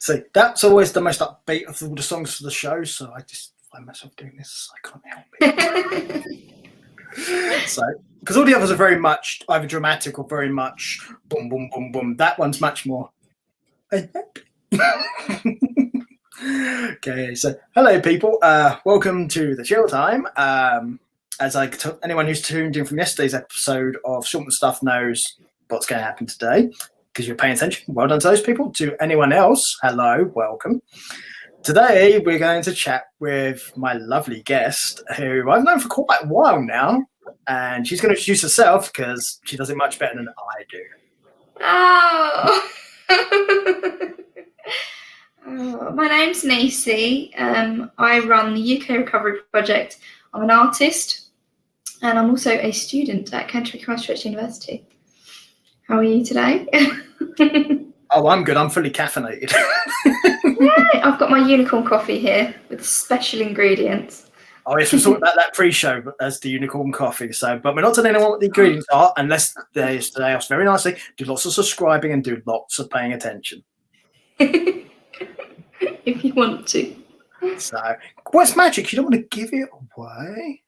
So that's always the most upbeat of all the songs for the show. So I just find myself doing this. I can't help it. So because all the others are very much either dramatic or very much boom, boom, boom, boom. That one's much more. Okay, so hello, people. Welcome to the chill time. As anyone who's tuned in from yesterday's episode of Short and Stuff knows what's going to happen today because you're paying attention. Well done to those people. To anyone else, hello, welcome. Today we're going to chat with my lovely guest, who I've known for quite a while now, and she's going to introduce herself because she does it much better than I do. Oh. My name's Nisi. I run the UK Recovery Project. I'm an artist and I'm also a student at Canterbury Christchurch University. How are you today? Oh, I'm good. I'm fully caffeinated. Yeah, I've got my unicorn coffee here with special ingredients. Oh, yes, we're talking about that pre-show as the unicorn coffee. So, but we're not telling anyone what the ingredients are unless they ask very nicely. Do lots of subscribing and do lots of paying attention. If you want to. So, what's magic? You don't want to give it away.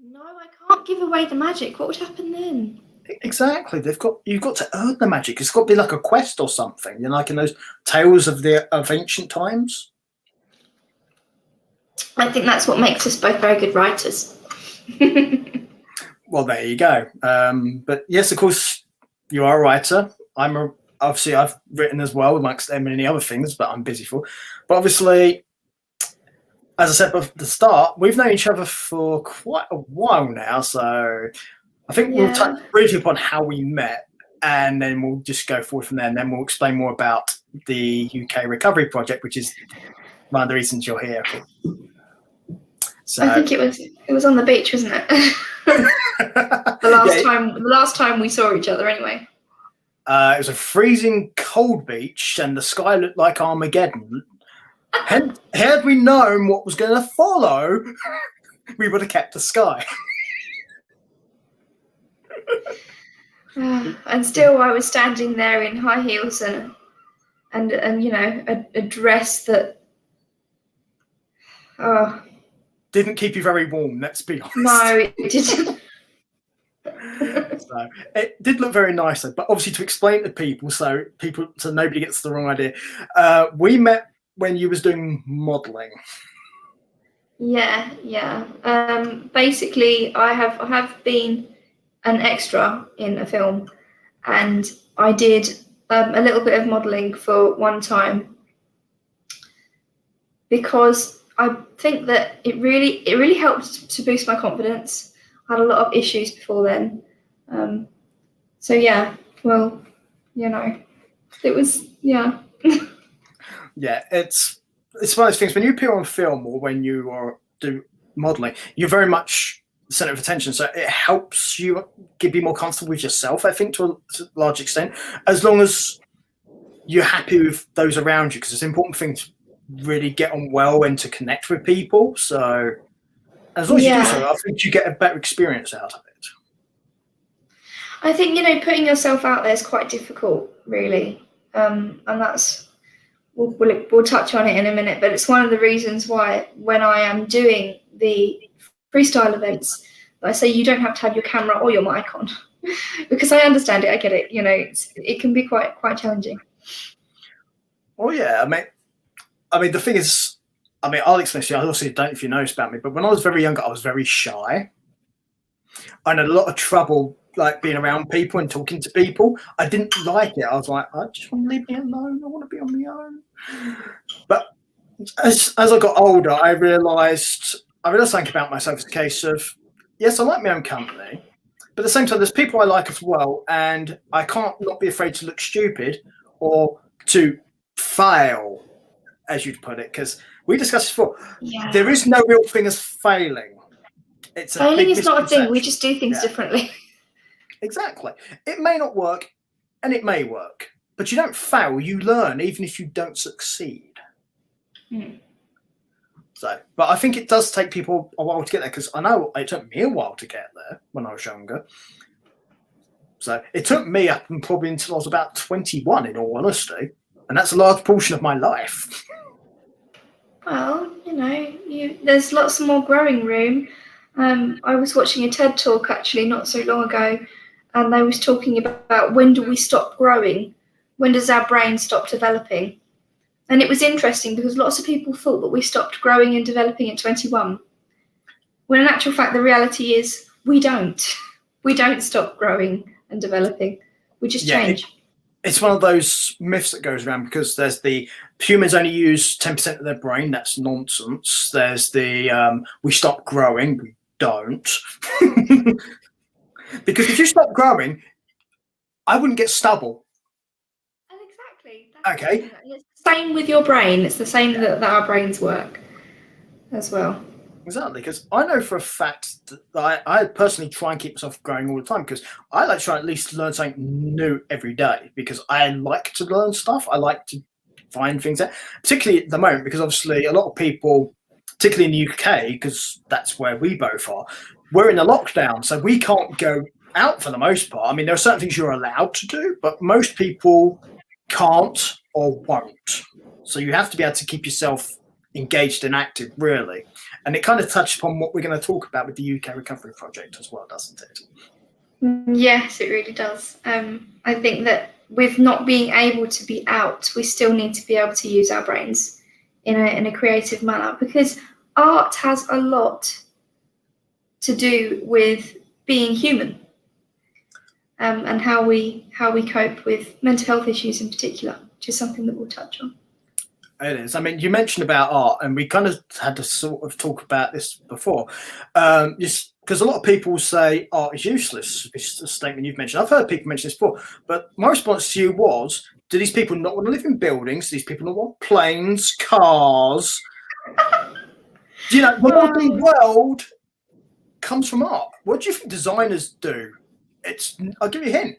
No, I can't give away the magic. What would happen then? Exactly. You've got to earn the magic. It's got to be like a quest or something. You know, like in those tales of ancient times. I think that's what makes us both very good writers. Well, there you go. But yes, of course, you are a writer. Obviously, I've written as well, amongst many other things, but I'm busy for. But obviously, as I said at the start, we've known each other for quite a while now. So I think we'll touch briefly upon how we met, and then we'll just go forward from there. And then we'll explain more about the UK Recovery Project, which is one of the reasons you're here. So I think it was on the beach, wasn't it? The last time we saw each other, anyway. It was a freezing cold beach, and the sky looked like Armageddon. Had we known what was going to follow, we would have kept the sky. And still, I was standing there in high heels and you know a dress that. Didn't keep you very warm, let's be honest. No, it didn't. So it did look very nice, but obviously to explain to people so nobody gets the wrong idea, we met when you was doing modelling. Yeah. Basically, I have been an extra in a film, and I did a little bit of modelling for one time because I think that it really helped to boost my confidence. I had a lot of issues before then. So yeah, well, you know, it was, yeah. Yeah, it's one of those things, when you appear on film or when you do modelling, you're very much the centre of attention. So it helps you be more comfortable with yourself, I think, to a large extent, as long as you're happy with those around you, because it's an important thing to really get on well and to connect with people. So as long as you do so, I think you get a better experience out of it. I think, you know, putting yourself out there is quite difficult, really. And that's, we'll touch on it in a minute, but it's one of the reasons why when I am doing the freestyle events, I say you don't have to have your camera or your mic on because I understand it, I get it, you know, it can be quite challenging. Oh yeah, I mean, the thing is, I'll explain to you, I also don't know if you know this about me, but when I was very young, I was very shy. I had a lot of trouble like being around people and talking to people. I didn't like it. I was like, I just want to leave me alone. I want to be on my own. But as I got older, I realised something about myself. It's a case of, yes, I like my own company, but at the same time, there's people I like as well, and I can't not be afraid to look stupid or to fail, as you'd put it, because we discussed this before. Yeah. There is no real thing as failing. Failing is not a thing. We just do things differently. Exactly. It may not work, and it may work, but you don't fail. You learn, even if you don't succeed. So, but I think it does take people a while to get there, because I know it took me a while to get there when I was younger. So it took me up and probably until I was about 21, in all honesty. and that's a large portion of my life. Well, there's lots more growing room. I was watching a TED talk actually not so long ago, and they was talking about when do we stop growing? When does our brain stop developing? And it was interesting because lots of people thought that we stopped growing and developing at 21. When in actual fact, the reality is we don't. We don't stop growing and developing. We just change. It's one of those myths that goes around because there's the humans only use 10% of their brain. That's nonsense. There's the we stop growing. We don't. Because if you stop growing, I wouldn't get stubble. Exactly. Okay. It's the same with your brain. It's the same that our brains work as well. Exactly, because I know for a fact that I personally try and keep myself growing all the time because I like to try at least learn something new every day because I like to learn stuff. I like to find things out, particularly at the moment because obviously a lot of people, particularly in the UK, because that's where we both are, we're in a lockdown, so we can't go out for the most part. I mean, there are certain things you're allowed to do, but most people can't or won't. So you have to be able to keep yourself engaged and active, really. And it kind of touched upon what we're going to talk about with the UK Recovery Project as well, doesn't it? Yes, it really does. I think that with not being able to be out, we still need to be able to use our brains in a creative manner because art has a lot to do with being human and how we cope with mental health issues in particular, which is something that we'll touch on. It is. I mean, you mentioned about art, and we kind of had to sort of talk about this before. Just because a lot of people say art is useless. It's a statement you've mentioned. I've heard people mention this before, but my response to you was, do these people not want to live in buildings? Do these people not want planes, cars? The modern world comes from art. What do you think designers do? I'll give you a hint.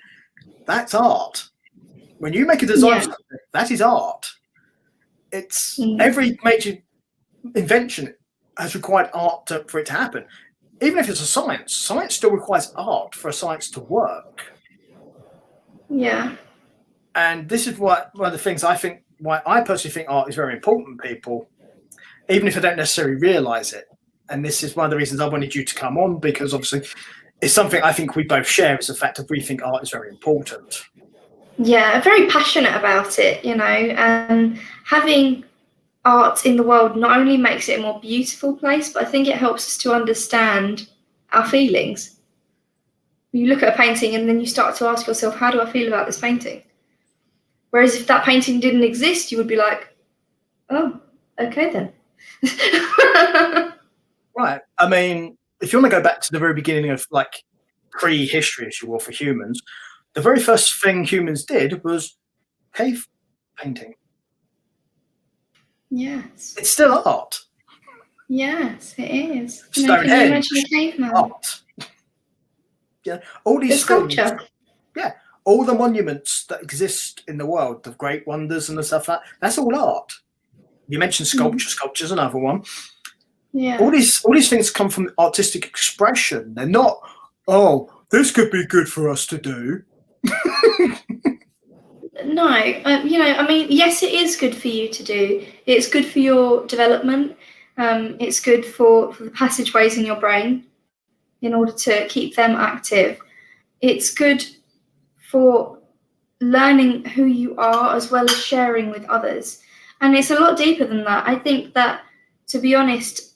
That's art. When you make a design, that is art. It's every major invention has required art for it to happen. Even if it's a science still requires art for a science to work. Yeah. And this is one of the things why I personally think art is very important to people, even if I don't necessarily realise it. And this is one of the reasons I wanted you to come on, because obviously it's something I think we both share, is the fact that we think art is very important. Yeah, I'm very passionate about it, and having art in the world not only makes it a more beautiful place, but I think it helps us to understand our feelings. You look at a painting and then you start to ask yourself, how do I feel about this painting? Whereas if that painting didn't exist, you would be like, oh, okay then. Right. I mean, if you want to go back to the very beginning of like pre-history, as you will, for humans, the very first thing humans did was cave painting. Yes. It's still art. Yes, it is. Stonehenge, can you imagine a caveman? art. Yeah, all these sculpture. Things, yeah, all the monuments that exist in the world, the great wonders and the stuff that's all art. You mentioned sculpture. Sculpture's another one. Yeah. All these things come from artistic expression. They're not, oh, this could be good for us to do. No, I mean, yes, it is good for you to do. It's good for your development. It's good for the passageways in your brain in order to keep them active. It's good for learning who you are as well as sharing with others. And it's a lot deeper than that. I think that, to be honest,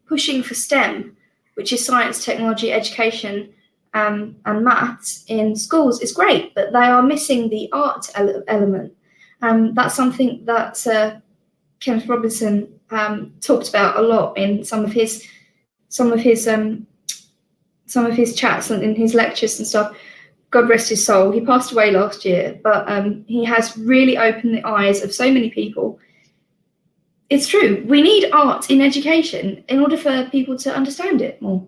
pushing for STEM, which is science, technology, education, and maths in schools is great, but they are missing the art element. That's something that Kenneth Robinson talked about a lot in some of his chats and in his lectures and stuff. God rest his soul. He passed away last year, but he has really opened the eyes of so many people. It's true. We need art in education in order for people to understand it more.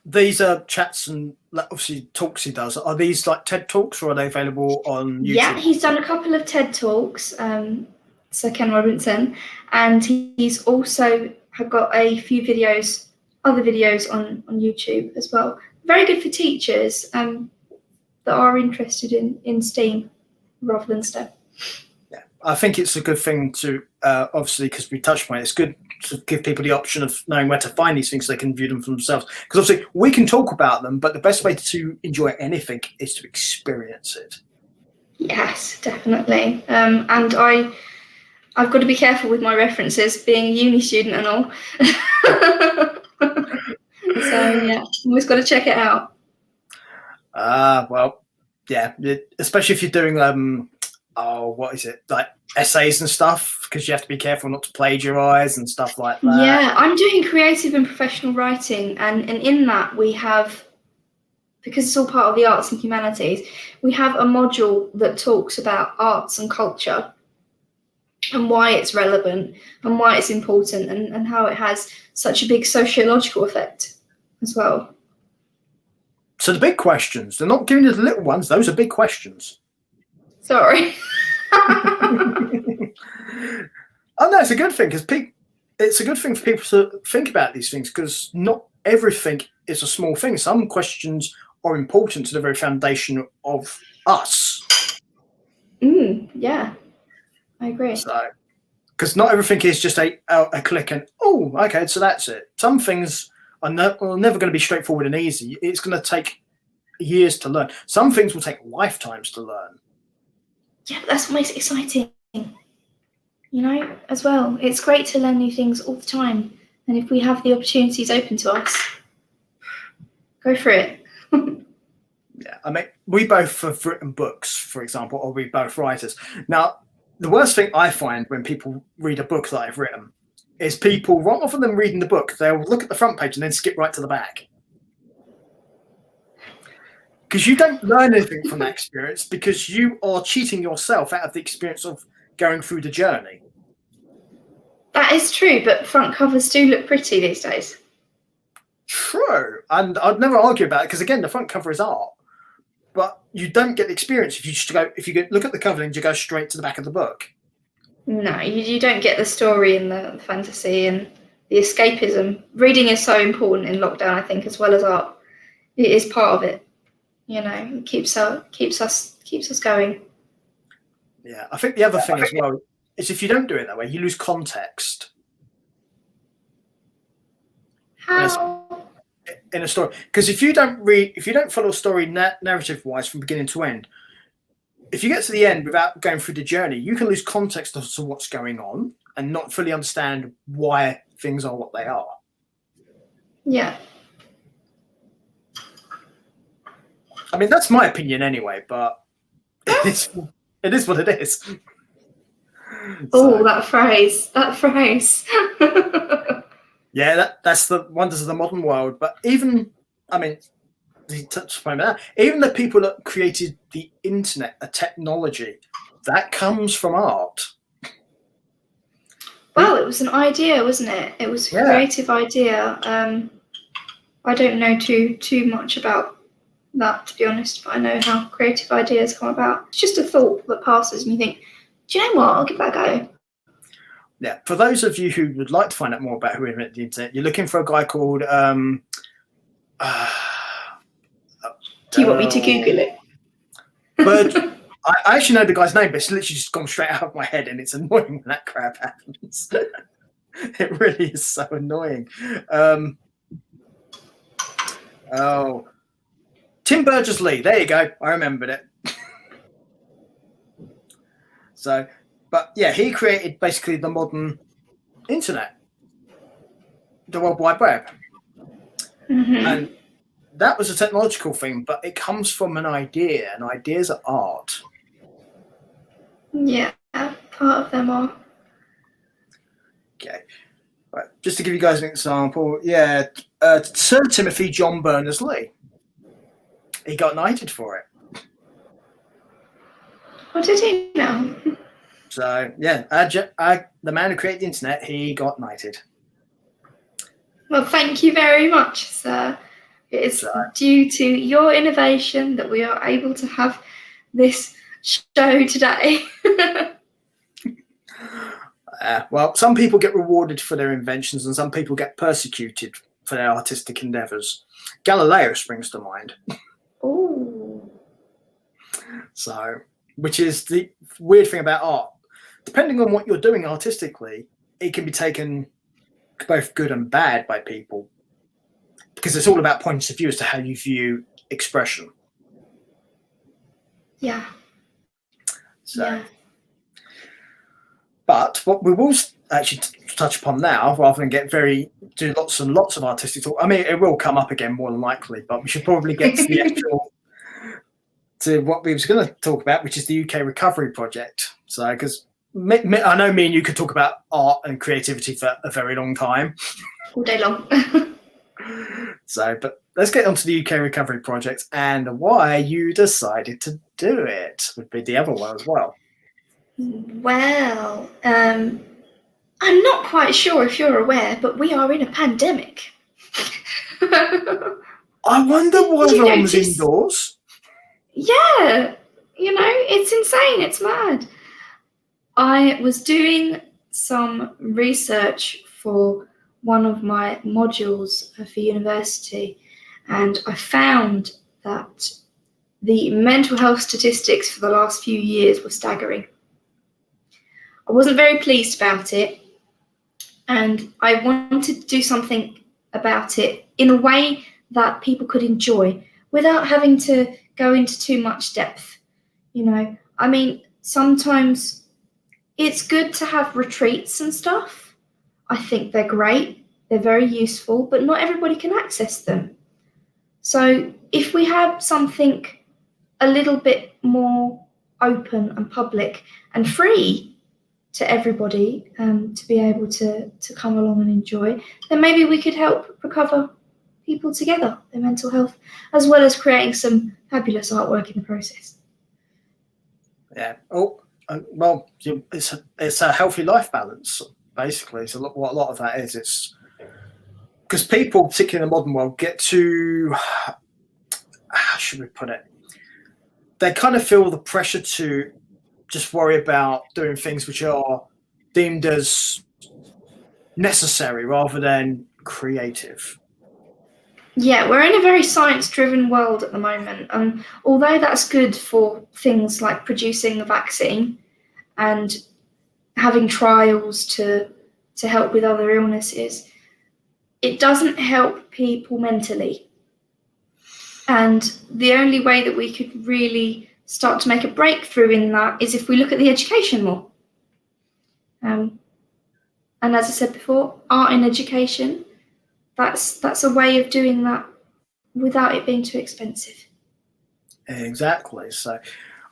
These are chats and obviously talks he does. Are these like TED Talks, or are they available on YouTube? Yeah, he's done a couple of TED Talks, Sir Ken Robinson, and he's also got a few other videos on YouTube as well. Very good for teachers that are interested in STEAM rather than STEM. Yeah, I think it's a good thing to obviously, because we touched on it, it's good to give people the option of knowing where to find these things so they can view them for themselves. Because obviously we can talk about them, but the best way to enjoy anything is to experience it. Yes, definitely. And I've got to be careful with my references, being a uni student and all. So yeah, always got to check it out. Well, yeah, especially if you're doing what is it, like essays and stuff, because you have to be careful not to plagiarize and stuff like that. Yeah, I'm doing creative and professional writing, and in that we have, because it's all part of the arts and humanities, we have a module that talks about arts and culture and why it's relevant and why it's important, and how it has such a big sociological effect as well. So the big questions, they're not giving you the little ones, those are big questions. Sorry. Oh no, it's a good thing, because it's a good thing for people to think about these things, because not everything is a small thing. Some questions are important to the very foundation of us. Yeah, I agree. So, because not everything is just a click and, oh, okay, so that's it. Some things are never going to be straightforward and easy. It's going to take years to learn. Some things will take lifetimes to learn. Yeah, but that's what makes it exciting, as well. It's great to learn new things all the time. And if we have the opportunities open to us, go for it. Yeah, I mean, we both have written books, for example, or we both writers. Now, the worst thing I find when people read a book that I've written is people, rather than reading the book, they'll look at the front page and then skip right to the back. Because you don't learn anything from that experience, because you are cheating yourself out of the experience of going through the journey. That is true, but front covers do look pretty these days. True, and I'd never argue about it, because again, the front cover is art, but you don't get the experience if you look at the cover and you go straight to the back of the book. No, you don't get the story and the fantasy and the escapism. Reading is so important in lockdown, I think, as well as art. It is part of it. It keeps us going. Yeah, I think the other thing as well is if you don't do it that way, you lose context. How? In a story, because if you don't follow a story narrative-wise from beginning to end, if you get to the end without going through the journey, you can lose context as to what's going on and not fully understand why things are what they are. Yeah. I mean, that's my opinion anyway, but it is what it is. Oh, that phrase. Yeah, that's the wonders of the modern world. But even, I mean, he touched upon that. Even the people that created the internet, a technology, that comes from art. Well, it was an idea, wasn't it? It was a creative idea. I don't know too much about that, to be honest, but I know how creative ideas come about. It's just a thought that passes and you think, do you know what? I'll give that a go. Yeah, for those of you who would like to find out more about who invented the internet, you're looking for a guy called Do you want me to Google it? But I actually know the guy's name, but it's literally just gone straight out of my head, and it's annoying when that crap happens. It really is so annoying. Tim Burgess-Lee. There you go. I remembered it. So, but yeah, he created basically the modern internet, the World Wide Web. Mm-hmm. And that was a technological thing, but it comes from an idea, and ideas are art. Yeah, part of them are. Okay. Right. Just to give you guys an example, Sir Timothy John Berners-Lee. He got knighted for it. What did he know? So, yeah, the man who created the internet, he got knighted. Well, thank you very much, sir. It is due to your innovation that we are able to have this show today. Well, some people get rewarded for their inventions and some people get persecuted for their artistic endeavours. Galileo springs to mind. Oh. So, which is the weird thing about art. Depending on what you're doing artistically, it can be taken both good and bad by people, because it's all about points of view as to how you view expression. Yeah. So, yeah. But what we will actually touch upon now, rather than do lots and lots of artistic talk. I mean, it will come up again more than likely, but we should probably get to the actual to what we was going to talk about, which is the UK Recovery Project. So, because I know me and you could talk about art and creativity for a very long time, all day long. So, but let's get onto the UK Recovery Project and why you decided to do it. Would be the other one as well. Well, I'm not quite sure if you're aware, but we are in a pandemic. I wonder why everyone was indoors. Yeah, it's insane. It's mad. I was doing some research for one of my modules for university, and I found that the mental health statistics for the last few years were staggering. I wasn't very pleased about it, and I wanted to do something about it in a way that people could enjoy without having to go into too much depth. I mean, sometimes it's good to have retreats and stuff. I think they're great. They're very useful, but not everybody can access them. So if we have something a little bit more open and public and free to everybody to be able to come along and enjoy, then maybe we could help recover people together, their mental health, as well as creating some fabulous artwork in the process. Yeah. Oh, well, it's a healthy life balance, basically. So what a lot of that is, it's because people, particularly in the modern world, get to, how should we put it? They kind of feel the pressure to just worry about doing things which are deemed as necessary rather than creative. Yeah, we're in a very science-driven world at the moment, and although that's good for things like producing a vaccine and having trials to help with other illnesses, it doesn't help people mentally. And the only way that we could really start to make a breakthrough in that is if we look at the education more. And as I said before, art in education, that's a way of doing that without it being too expensive. Exactly. So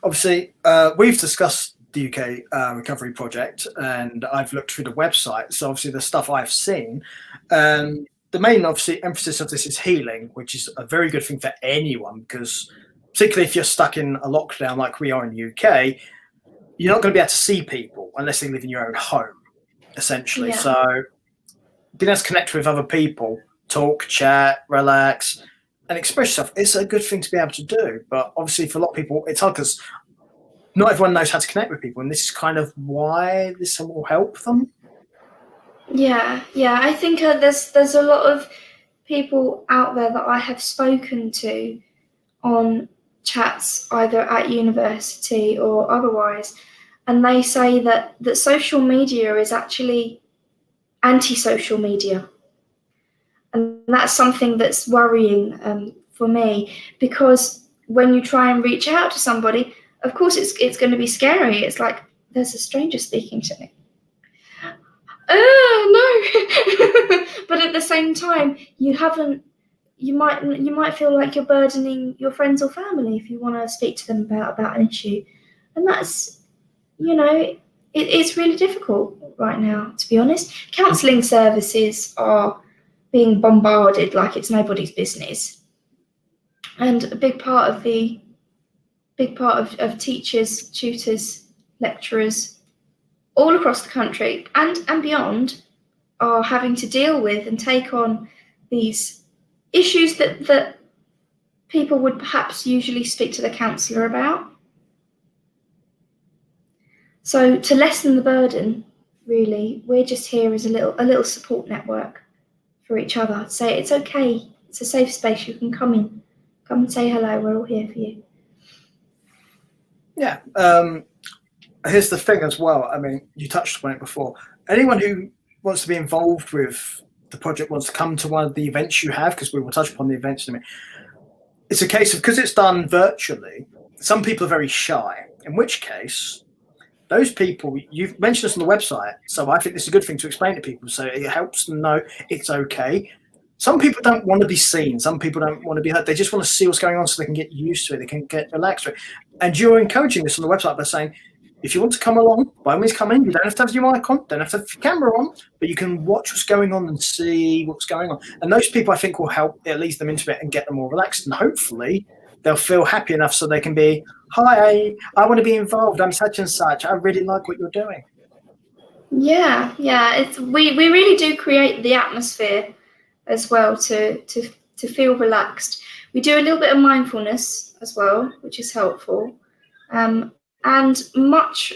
obviously we've discussed the UK Recovery Project, and I've looked through the website. So obviously the stuff I've seen, the main obviously emphasis of this is healing, which is a very good thing for anyone, because particularly if you're stuck in a lockdown like we are in the UK, you're not going to be able to see people unless they live in your own home, essentially. Yeah. So being able to connect with other people, talk, chat, relax, and express yourself, it's a good thing to be able to do. But obviously for a lot of people, it's hard because not everyone knows how to connect with people, and this is kind of why this will help them. Yeah. I think there's a lot of people out there that I have spoken to on chats, either at university or otherwise, and they say that social media is actually anti-social media. And that's something that's worrying for me, because when you try and reach out to somebody, of course it's going to be scary. It's like, there's a stranger speaking to me. No. But at the same time, you might feel like you're burdening your friends or family if you want to speak to them about an issue. And that's, it's really difficult right now, to be honest. Counselling services are being bombarded like it's nobody's business. And a big part of teachers, tutors, lecturers all across the country and beyond are having to deal with and take on these issues that people would perhaps usually speak to the counsellor about. So to lessen the burden, really, we're just here as a little support network for each other. Say it's okay, it's a safe space, you can come and say hello, we're all here for you. Yeah. Here's the thing as well. I mean, you touched on it before. Anyone who wants to be involved with the project wants to come to one of the events you have, because we will touch upon the events in a minute. It's a case of, because it's done virtually, some people are very shy, in which case, those people, you've mentioned this on the website, so I think this is a good thing to explain to people, so it helps them know it's okay. Some people don't want to be seen. Some people don't want to be heard. They just want to see what's going on so they can get used to it. They can get relaxed with it. And you're encouraging this on the website by saying, if you want to come along, by all means come in. You don't have to have your mic on, don't have to have your camera on, but you can watch what's going on and see what's going on. And those people, I think, will help ease them into it and get them more relaxed. And hopefully they'll feel happy enough so they can be, hi, I want to be involved. I'm such and such. I really like what you're doing. Yeah. We really do create the atmosphere as well to feel relaxed. We do a little bit of mindfulness as well, which is helpful. And much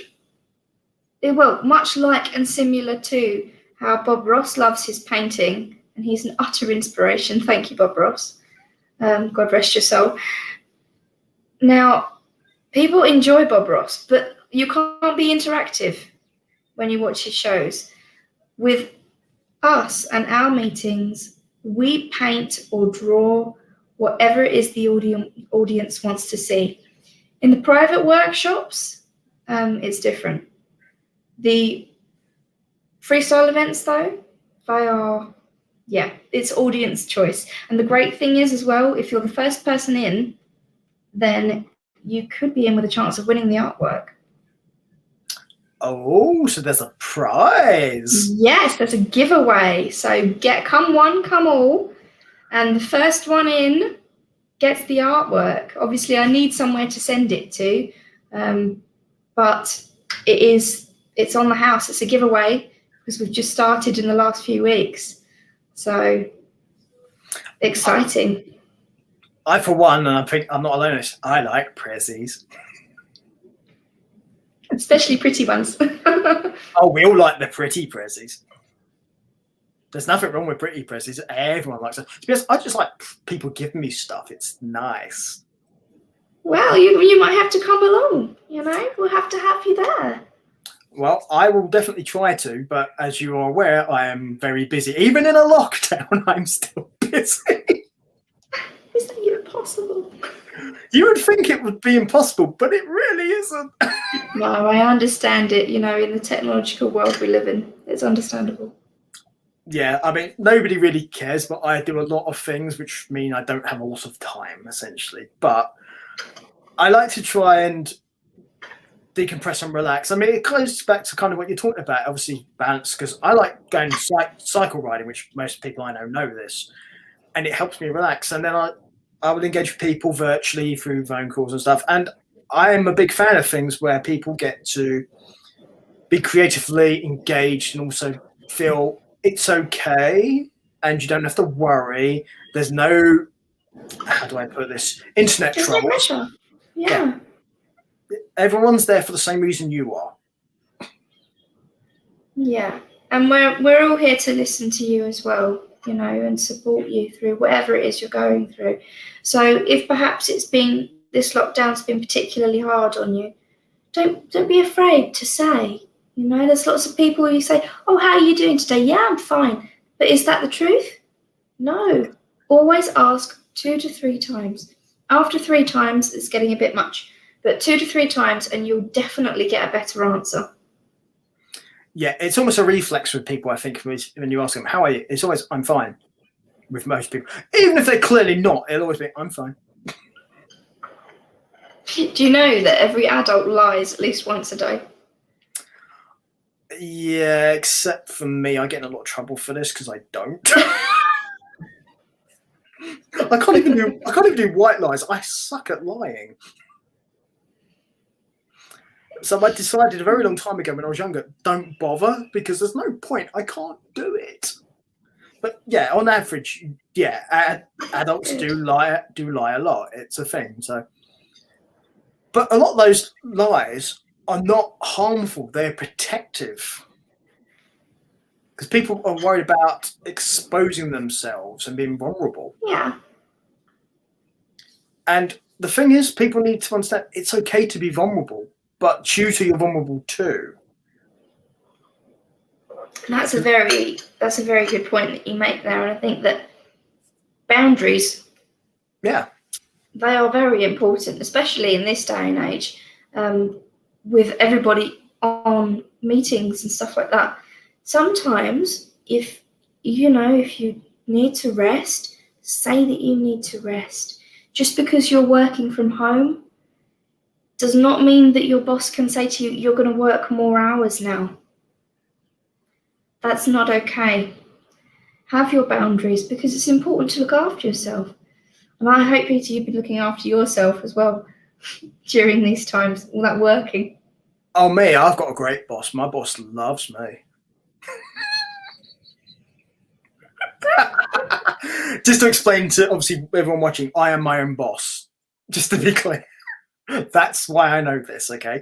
like and similar to how Bob Ross loves his painting, and he's an utter inspiration. Thank you, Bob Ross. God rest your soul. Now, people enjoy Bob Ross, but you can't be interactive when you watch his shows. With us and our meetings, we paint or draw whatever it is the audience wants to see. In the private workshops, it's different. The freestyle events, though, it's audience choice. And the great thing is as well, if you're the first person in, then you could be in with a chance of winning the artwork. Oh, so there's a prize. Yes, there's a giveaway. So come one, come all. And the first one in gets the artwork. Obviously, I need somewhere to send it to. But it's on the house. It's a giveaway because we've just started in the last few weeks. So exciting. I, for one, and I think I'm not alone in this, I like prezzies. Especially pretty ones. Oh, we all like the pretty prezzies. There's nothing wrong with pretty prezzies. Everyone likes it. Because I just like people giving me stuff. It's nice. Well, you might have to come along. We'll have to have you there. Well, I will definitely try to, but as you are aware, I am very busy. Even in a lockdown, I'm still busy. Is that even possible? You would think it would be impossible, but it really isn't. No, I understand it. In the technological world we live in, it's understandable. Yeah, I mean, nobody really cares, but I do a lot of things which mean I don't have a lot of time, essentially. But I like to try and decompress and relax. I mean, it goes back to kind of what you're talking about, obviously balance, because I like going cycle riding, which most people I know this, and it helps me relax. And then I will engage with people virtually through phone calls and stuff. And I am a big fan of things where people get to be creatively engaged and also feel it's okay and you don't have to worry. There's no, how do I put this, internet There's troubles. No pressure. Yeah. Everyone's there for the same reason you are. Yeah. And we're all here to listen to you as well, and support you through whatever it is you're going through. So if perhaps this lockdown's been particularly hard on you, don't be afraid to say. There's lots of people you say, oh, how are you doing today? Yeah, I'm fine. But is that the truth? No. Always ask 2 to 3 times. After 3 times, it's getting a bit much. But 2 to 3 times, and you'll definitely get a better answer. Yeah, it's almost a reflex with people, I think, when you ask them, how are you? It's always, I'm fine, with most people. Even if they're clearly not, it'll always be, I'm fine. Do you know that every adult lies at least once a day? Yeah, except for me. I get in a lot of trouble for this because I don't. I can't even do white lies. I suck at lying. So I decided a very long time ago when I was younger, don't bother because there's no point. I can't do it. But yeah, on average, yeah, adults do lie a lot. It's a thing. So, but a lot of those lies are not harmful. They're protective. Because people are worried about exposing themselves and being vulnerable. Yeah. And the thing is, people need to understand it's okay to be vulnerable, but choose who you're vulnerable to. That's a very good point that you make there, and I think that boundaries, Yeah, they are very important, especially in this day and age, with everybody on meetings and stuff like that. Sometimes, if you need to rest, say that you need to rest. Just because you're working from home does not mean that your boss can say to you, you're going to work more hours now. That's not okay. Have your boundaries, because it's important to look after yourself. And I hope, Peter, you've been looking after yourself as well during these times, all that working. Oh, me, I've got a great boss. My boss loves me. Just to explain to, obviously, everyone watching, I am my own boss. Just to be clear. That's why I know this, okay?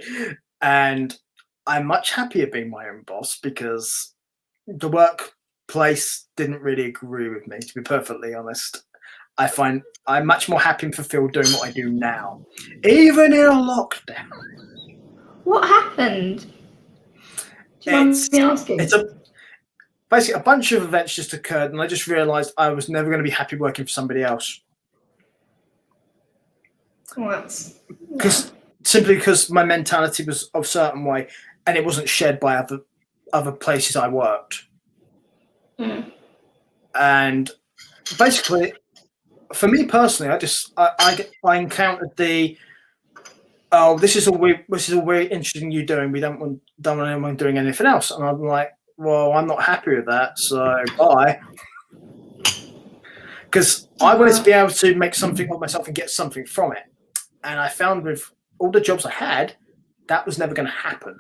And I'm much happier being my own boss because the workplace didn't really agree with me, to be perfectly honest. I find I'm much more happy and fulfilled doing what I do now, even in a lockdown. What happened? Do you mind me asking? Basically, a bunch of events just occurred, and I just realised I was never going to be happy working for somebody else. Simply because my mentality was a certain way, and it wasn't shared by other places I worked. Mm. And basically, for me personally, I encountered the this is all we're interested in you doing. We don't want anyone doing anything else. And I'm like, well, I'm not happy with that, so bye. Because I wanted to be able to make something of myself and get something from it. And I found with all the jobs I had, that was never going to happen.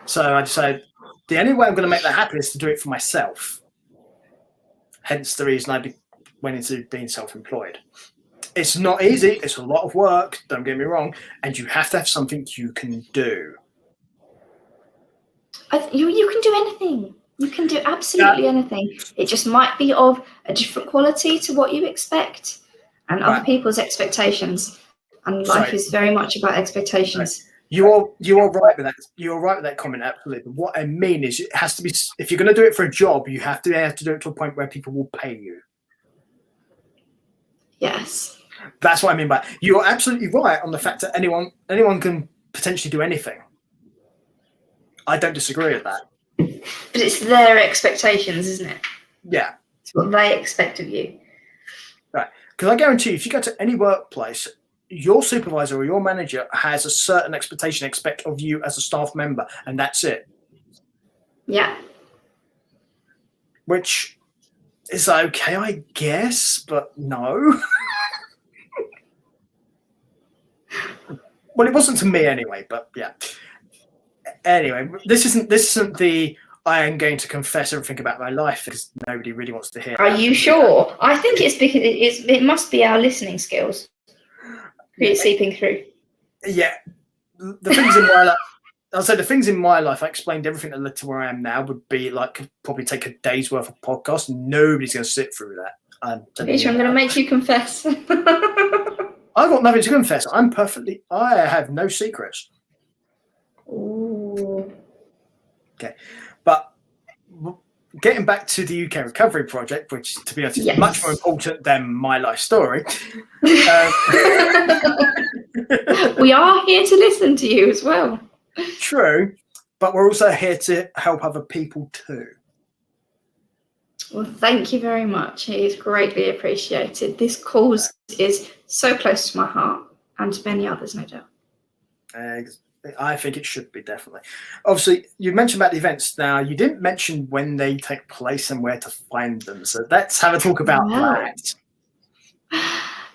So I decided the only way I'm going to make that happen is to do it for myself. Hence the reason I went into being self-employed. It's not easy. It's a lot of work, don't get me wrong. And you have to have something you can do. You can do anything. You can do absolutely anything. It just might be of a different quality to what you expect and other people's expectations. And life is very much about expectations. You are right with that. You're right with that comment, absolutely. What I mean is, it has to be. If you're going to do it for a job, you have to do it to a point where people will pay you. Yes. That's what I mean by. You're absolutely right on the fact that anyone can potentially do anything. I don't disagree with that. But it's their expectations, isn't it? Yeah. It's what they expect of you. Right. Because I guarantee you, if you go to any workplace, your supervisor or your manager has a certain expectation of you as a staff member, and that's it. Yeah. Which is okay, I guess, but no. Well, it wasn't to me anyway, but yeah. Anyway, this isn't the I am going to confess everything about my life because nobody really wants to hear. Are you sure? I think it's because it must be our listening skills seeping through. Yeah, the things in my life. I'll say the things in my life. I explained everything that led to where I am now. Would be like probably take a day's worth of podcast. And nobody's going to sit through that. I'm going to make you confess. I've got nothing to confess. I have no secrets. Ooh. Okay, but getting back to the UK Recovery Project, which, to be honest, is much more important than my life story. We are here to listen to you as well. True, but we're also here to help other people too. Well, thank you very much. It is greatly appreciated. This cause is so close to my heart and to many others, no doubt. I think it should be, definitely. Obviously, you mentioned about the events. Now, you didn't mention when they take place and where to find them. So let's have a talk about that.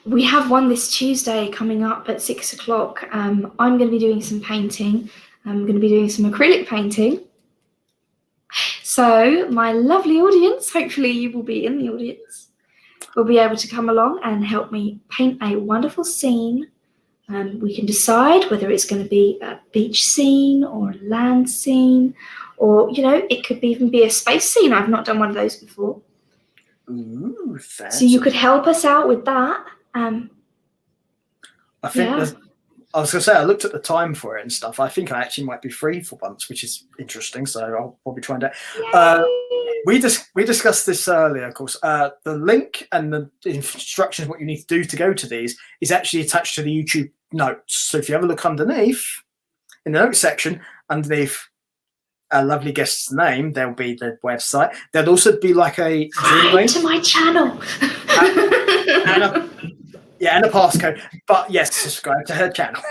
We have one this Tuesday coming up at 6 o'clock. I'm going to be doing some painting. I'm going to be doing some acrylic painting. So my lovely audience, hopefully you will be in the audience, will be able to come along and help me paint a wonderful scene. We can decide whether it's going to be a beach scene or a land scene, or, it could even be a space scene. I've not done one of those before. Ooh, so you could help us out with that. I think Yeah. I was going to say, I looked at the time for it and stuff. I think I actually might be free for once, which is interesting. So I'll probably try and do it. Yay! We discussed this earlier, of course. The link and the instructions, what you need to do to go to these, is actually attached to the YouTube notes. So if you have a look underneath, in the notes section, underneath a lovely guest's name, there'll be the website. There'll also be like a Zoom link to my channel. and a passcode. But yes, subscribe to her channel.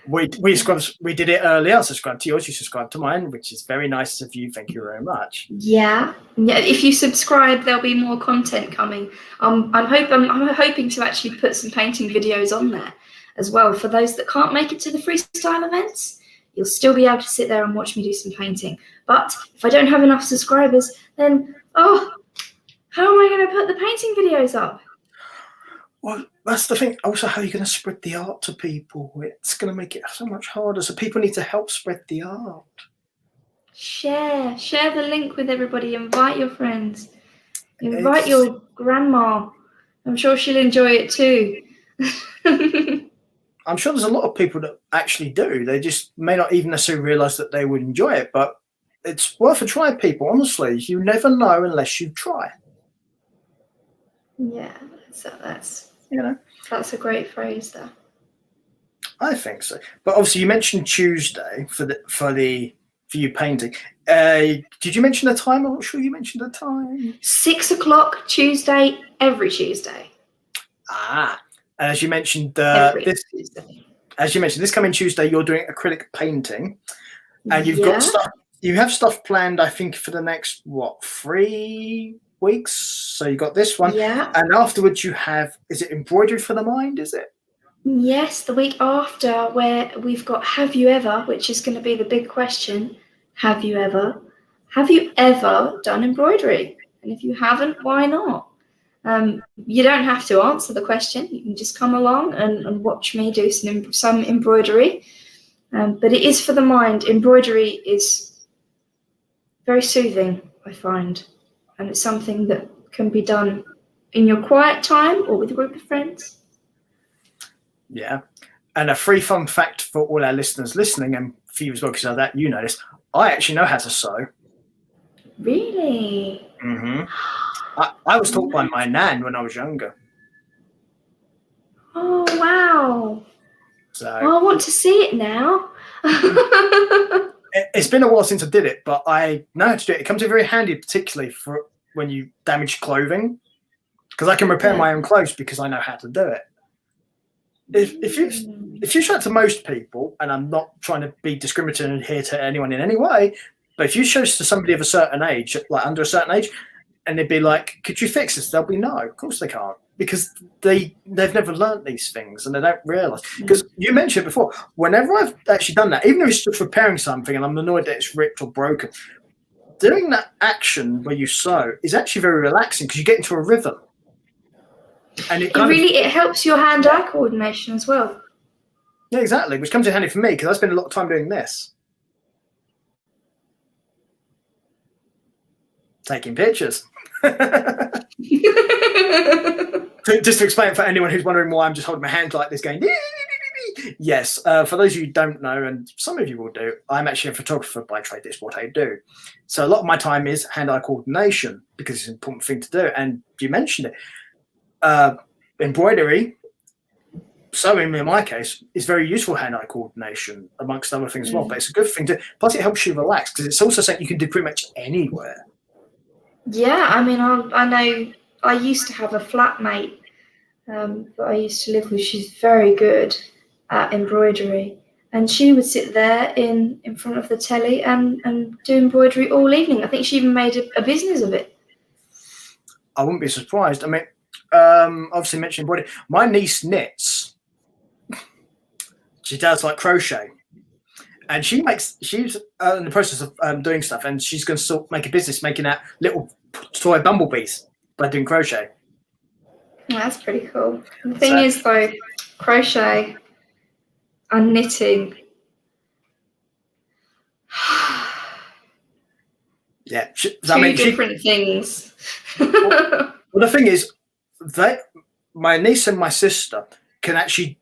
we did it earlier. I subscribed to yours. You subscribed to mine, which is very nice of you. Thank you very much. Yeah. If you subscribe, there'll be more content coming. I'm hoping to actually put some painting videos on there as well for those that can't make it to the freestyle events. You'll still be able to sit there and watch me do some painting. But if I don't have enough subscribers, then how am I going to put the painting videos up? Well, that's the thing. Also, how are you going to spread the art to people? It's going to make it so much harder. So people need to help spread the art. Share the link with everybody. Invite your friends. Invite your grandma. I'm sure she'll enjoy it too. I'm sure there's a lot of people that actually do. They just may not even necessarily realise that they would enjoy it, but it's worth a try, people. Honestly, you never know unless you try. Yeah, so that's a great phrase there. I think so. But obviously, you mentioned Tuesday for you painting. Did you mention the time? I'm not sure you mentioned the time. 6 o'clock Tuesday, every Tuesday. And as you mentioned, this coming Tuesday, you're doing acrylic painting, and you've got stuff. You have stuff planned, I think, for the next 3 weeks. So you got this one, and afterwards you have. Is it embroidery for the mind? Is it? Yes, the week after, where we've got "Have you ever," which is going to be the big question. Have you ever done embroidery? And if you haven't, why not? You don't have to answer the question. You can just come along and watch me do some embroidery. But it is for the mind. Embroidery is very soothing, I find. And it's something that can be done in your quiet time or with a group of friends. Yeah. And a free fun fact for all our listeners listening, and for you as well, because that you know this, I actually know how to sew. Really? Mm-hmm. I was taught by my nan when I was younger. Oh, wow. So I want to see it now. It's been a while since I did it, but I know how to do it. It comes in very handy, particularly for when you damage clothing, because I can repair my own clothes because I know how to do it. If you show it to most people, and I'm not trying to be discriminatory here to anyone in any way, but if you show it to somebody of a certain age, like under a certain age, and they'd be like, "Could you fix this?" They'll be, "No, of course they can't," because they've never learnt these things and they don't realise. Because you mentioned before, whenever I've actually done that, even if it's just repairing something and I'm annoyed that it's ripped or broken, doing that action where you sew is actually very relaxing because you get into a rhythm. And it helps your hand-eye coordination as well. Yeah, exactly, which comes in handy for me because I spend a lot of time doing this. Taking pictures. Just to explain for anyone who's wondering why I'm just holding my hand like this going, yes, for those of you who don't know, and some of you will do, I'm actually a photographer by trade. It's what I do. So a lot of my time is hand-eye coordination because it's an important thing to do. And you mentioned it. Embroidery, sewing in my case, is very useful hand-eye coordination amongst other things as well. But it's a good thing to, plus it helps you relax because it's also something you can do pretty much anywhere. Yeah, I mean, I know I used to have a flatmate that I used to live with. She's very good at embroidery, and she would sit there in front of the telly and do embroidery all evening. I think she even made a business of it. I wouldn't be surprised. I mean, obviously mentioned embroidery. My niece knits. She does like crochet. And she's in the process of doing stuff, and she's going to make a business making out little toy bumblebees by doing crochet. Oh, that's pretty cool. The thing is, though, crochet and knitting. Yeah, two different things. Well, the thing is, my niece and my sister can actually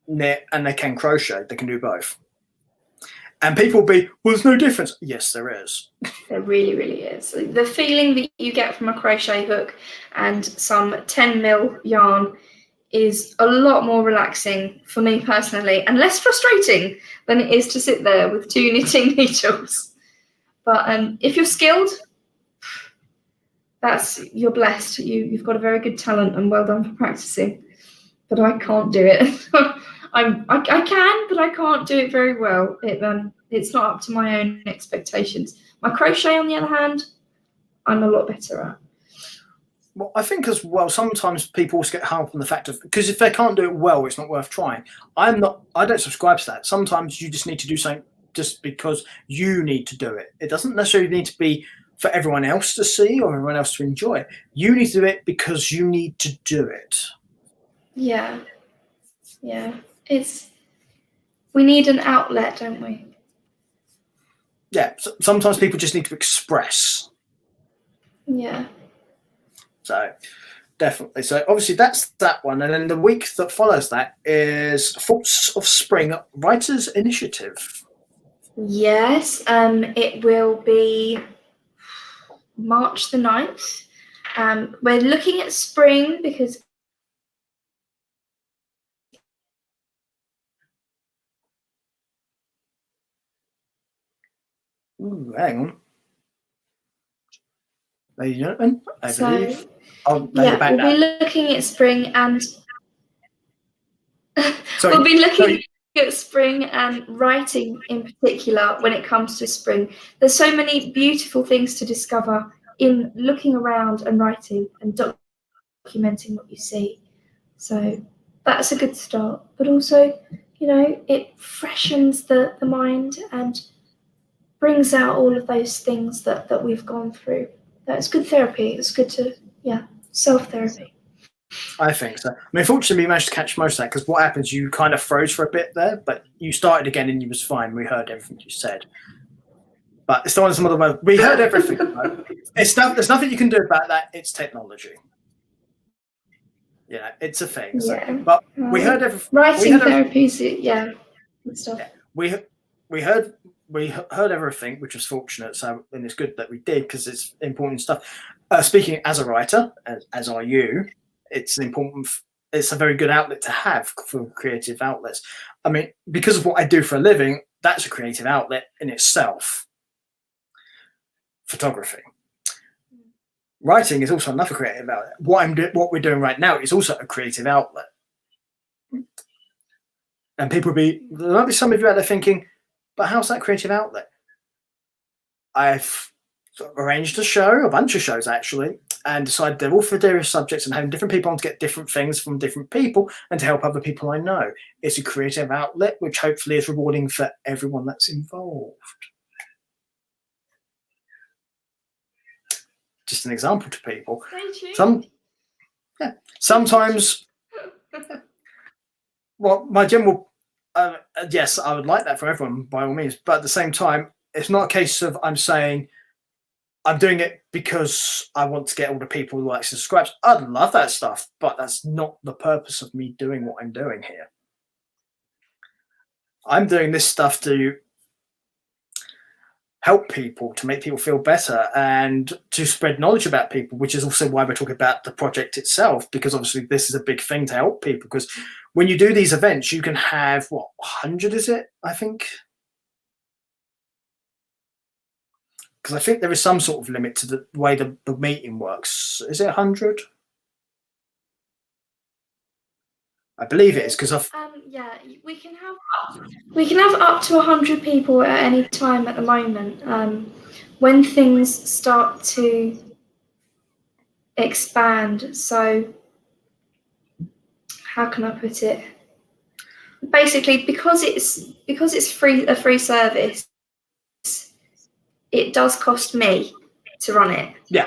knit and they can crochet. They can do both. And people will be, well, there's no difference. Yes, there is. There really, really is. The feeling that you get from a crochet hook and some 10mm yarn is a lot more relaxing for me personally and less frustrating than it is to sit there with 2 knitting needles. But if you're skilled, you're blessed. You've got a very good talent and well done for practicing. But I can't do it. I can, but I can't do it very well. It's not up to my own expectations. My crochet, on the other hand, I'm a lot better at. Well, I think as well, sometimes people also get hung up on the fact of, because if they can't do it well, it's not worth trying. I don't subscribe to that. Sometimes you just need to do something just because you need to do it. It doesn't necessarily need to be for everyone else to see or everyone else to enjoy. You need to do it because you need to do it. Yeah. We need an outlet, don't we? Yeah. Sometimes people just need to express. Yeah. So definitely. So obviously that's that one. And then the week that follows that is Thoughts of Spring Writers Initiative. Yes. It will be March the 9th. We're looking at spring because Ooh, hang on. Ladies and gentlemen, I believe we'll be looking at spring and we'll be looking at spring and writing in particular when it comes to spring. There's so many beautiful things to discover in looking around and writing and documenting what you see. So that's a good start. But also, it freshens the mind and brings out all of those things that we've gone through. That's good therapy. It's good to, self-therapy. I think so. I mean, fortunately, we managed to catch most of that because what happens, you kind of froze for a bit there, but you started again and you was fine. We heard everything you said. But it's the one some other way. We heard everything. There's nothing you can do about that. It's technology. Yeah, it's a thing. So, but we heard everything. Writing therapies, good stuff. Yeah, we heard everything, which was fortunate. So, and it's good that we did because it's important stuff. Speaking as a writer, as are you, it's important. It's a very good outlet to have for creative outlets. I mean, because of what I do for a living, that's a creative outlet in itself. Photography. Writing is also another creative outlet. What we're doing right now is also a creative outlet. And there might be some of you out there thinking, but how's that creative outlet? I've arranged a bunch of shows actually, and decided they're all for various subjects and having different people on to get different things from different people and to help other people I know. It's a creative outlet, which hopefully is rewarding for everyone that's involved. Just an example to people. Sometimes, well, my general, yes, I would like that for everyone by all means, but at the same time, it's not a case of I'm saying I'm doing it because I want to get all the people who like subscribe. I'd love that stuff, but that's not the purpose of me doing what I'm doing here. I'm doing this stuff to help people, to make people feel better and to spread knowledge about people, which is also why we're talking about the project itself, because obviously this is a big thing to help people, because when you do these events, you can have, 100 is it, I think? Because I think there is some sort of limit to the way the meeting works. Is it 100? I believe it is because we can have up to 100 people at any time at the moment. When things start to expand, so how can I put it? Basically, because it's free, a free service, it does cost me to run it. Yeah,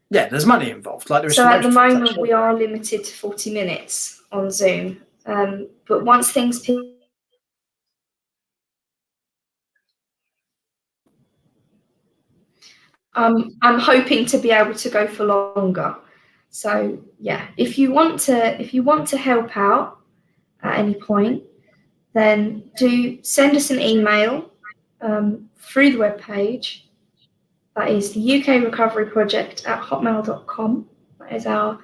there's money involved. Like there is. So at the moment, we are limited to 40 minutes on Zoom. But once things pick, I'm hoping to be able to go for longer. So yeah, if you want to help out at any point, then do send us an email through the webpage. That is the UK Recovery Project at hotmail.com. That is our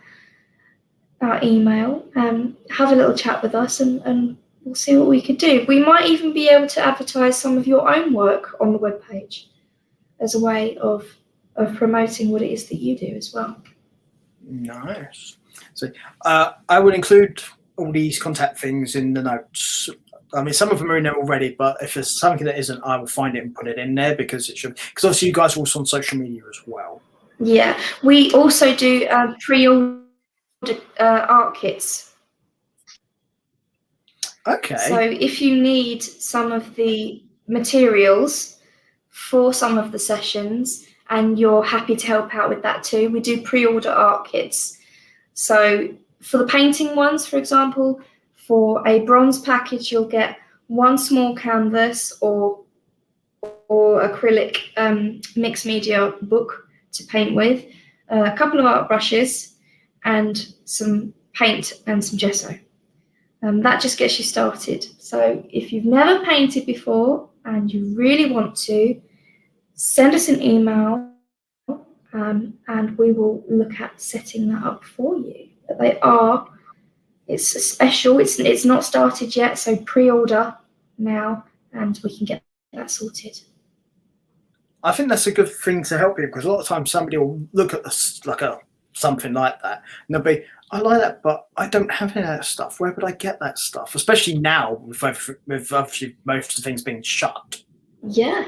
email. Have a little chat with us, and we'll see what we could do. We might even be able to advertise some of your own work on the webpage as a way of promoting what it is that you do as well. Nice. So I would include all these contact things in the notes. I mean, some of them are in there already, but if there's something that isn't, I will find it and put it in there because it should. Because obviously, you guys are also on social media as well. Yeah, we also do pre-order art kits. Okay. So if you need some of the materials for some of the sessions and you're happy to help out with that too, we do pre-order art kits. So for the painting ones, for example, for a bronze package, you'll get one small canvas or acrylic mixed media book to paint with, a couple of art brushes, and some paint and some gesso. That just gets you started. So if you've never painted before and you really want to, send us an email and we will look at setting that up for you. But it's a special, it's not started yet, so pre-order now and we can get that sorted. I think that's a good thing to help you because a lot of times somebody will look at this like something like that and they'll be, I like that, but I don't have any of that stuff. Where would I get that stuff? Especially now with obviously most of the things being shut. Yeah.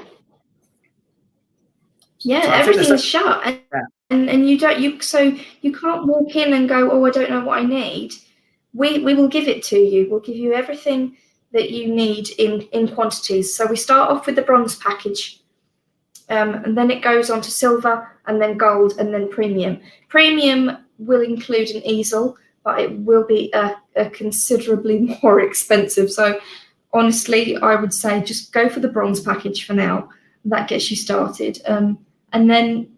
Yeah, So everything is shut, and you can't walk in and go, oh, I don't know what I need. We will give it to you. We'll give you everything that you need in quantities. So we start off with the bronze package, and then it goes on to silver, and then gold, and then premium. Premium will include an easel, but it will be a considerably more expensive. So honestly, I would say just go for the bronze package for now. That gets you started. And then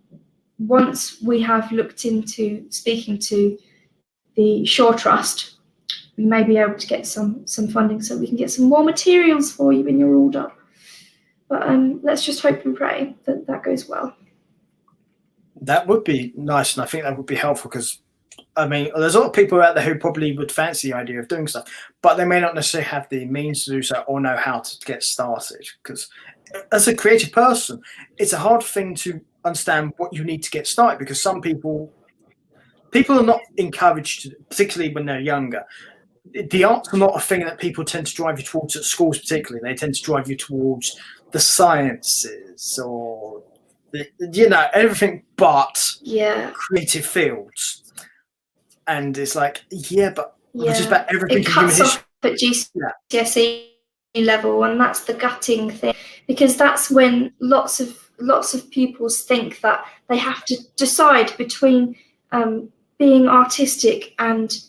once we have looked into speaking to the Shore Trust, we may be able to get some funding so we can get some more materials for you in your order. But let's just hope and pray that that goes well. That would be nice, and I think that would be helpful because, I mean, there's a lot of people out there who probably would fancy the idea of doing stuff, but they may not necessarily have the means to do so or know how to get started. Because as a creative person, it's a hard thing to understand what you need to get started because some people are not encouraged, particularly when they're younger. The arts are not a thing that people tend to drive you towards at schools, particularly. They tend to drive you towards the sciences or everything but creative fields. And it's like, but just about everything. It cuts off at GCSE level, and that's the gutting thing, because that's when lots of pupils think that they have to decide between being artistic and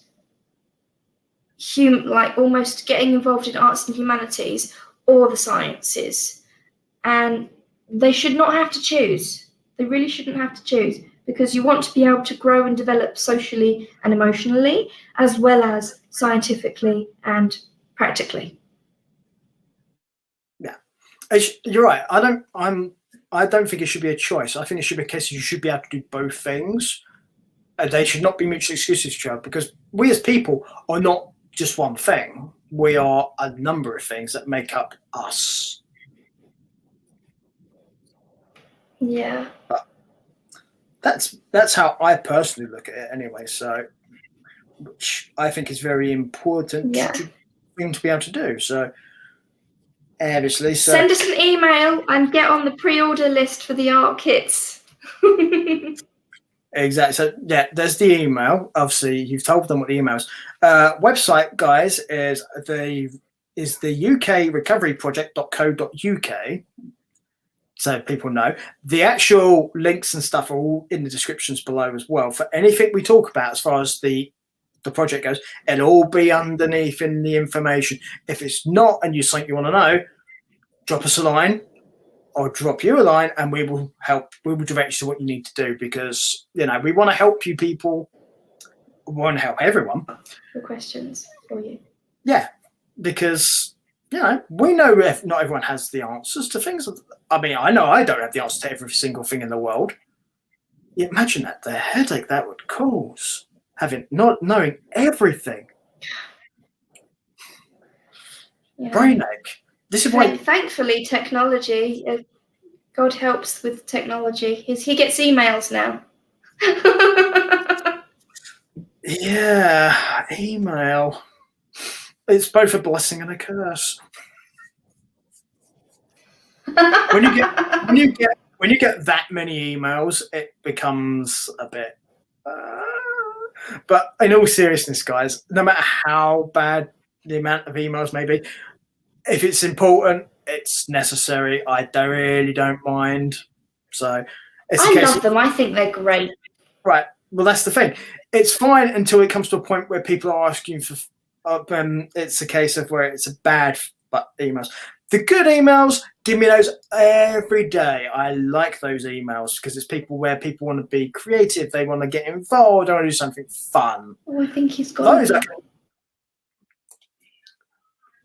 almost getting involved in arts and humanities or the sciences, and they should not have to choose. They really shouldn't have to choose, because you want to be able to grow and develop socially and emotionally, as well as scientifically and practically. Yeah, you're right. I don't think it should be a choice. I think it should be a case you should be able to do both things. They should not be mutually exclusive to each other, because we as people are not just one thing. We are a number of things that make up us. Yeah. But that's how I personally look at it anyway. So, which I think is very important thing to be able to do. So, obviously, send us an email and get on the pre-order list for the art kits. Exactly. So yeah, there's the email. Obviously, you've told them what the email is. Website, guys, is the ukrecoveryproject.co.uk. So people know. The actual links and stuff are all in the descriptions below as well. For anything we talk about as far as the project goes, it'll all be underneath in the information. If it's not and you think you want to know, drop us a line. Or drop you a line, and we will help. We will direct you to what you need to do, because we want to help you people won't help everyone. The questions for you. Yeah, because we know if not everyone has the answers to things. I mean, I know I don't have the answer to every single thing in the world. Imagine that, the headache that would cause, not knowing everything. Brain ache. This is why. Thankfully, technology. God helps with technology. He gets emails now. Yeah, email. It's both a blessing and a curse. When you get that many emails, it becomes a bit. But in all seriousness, guys, no matter how bad the amount of emails may be, if it's important, it's necessary. I really don't mind. So I love them. I think they're great. Right. Well, that's the thing. It's fine until it comes to a point where people are asking for. It's a case of where it's a bad emails. The good emails, give me those every day. I like those emails because it's where people want to be creative. They want to get involved. They want to do something fun. Oh, I think he's got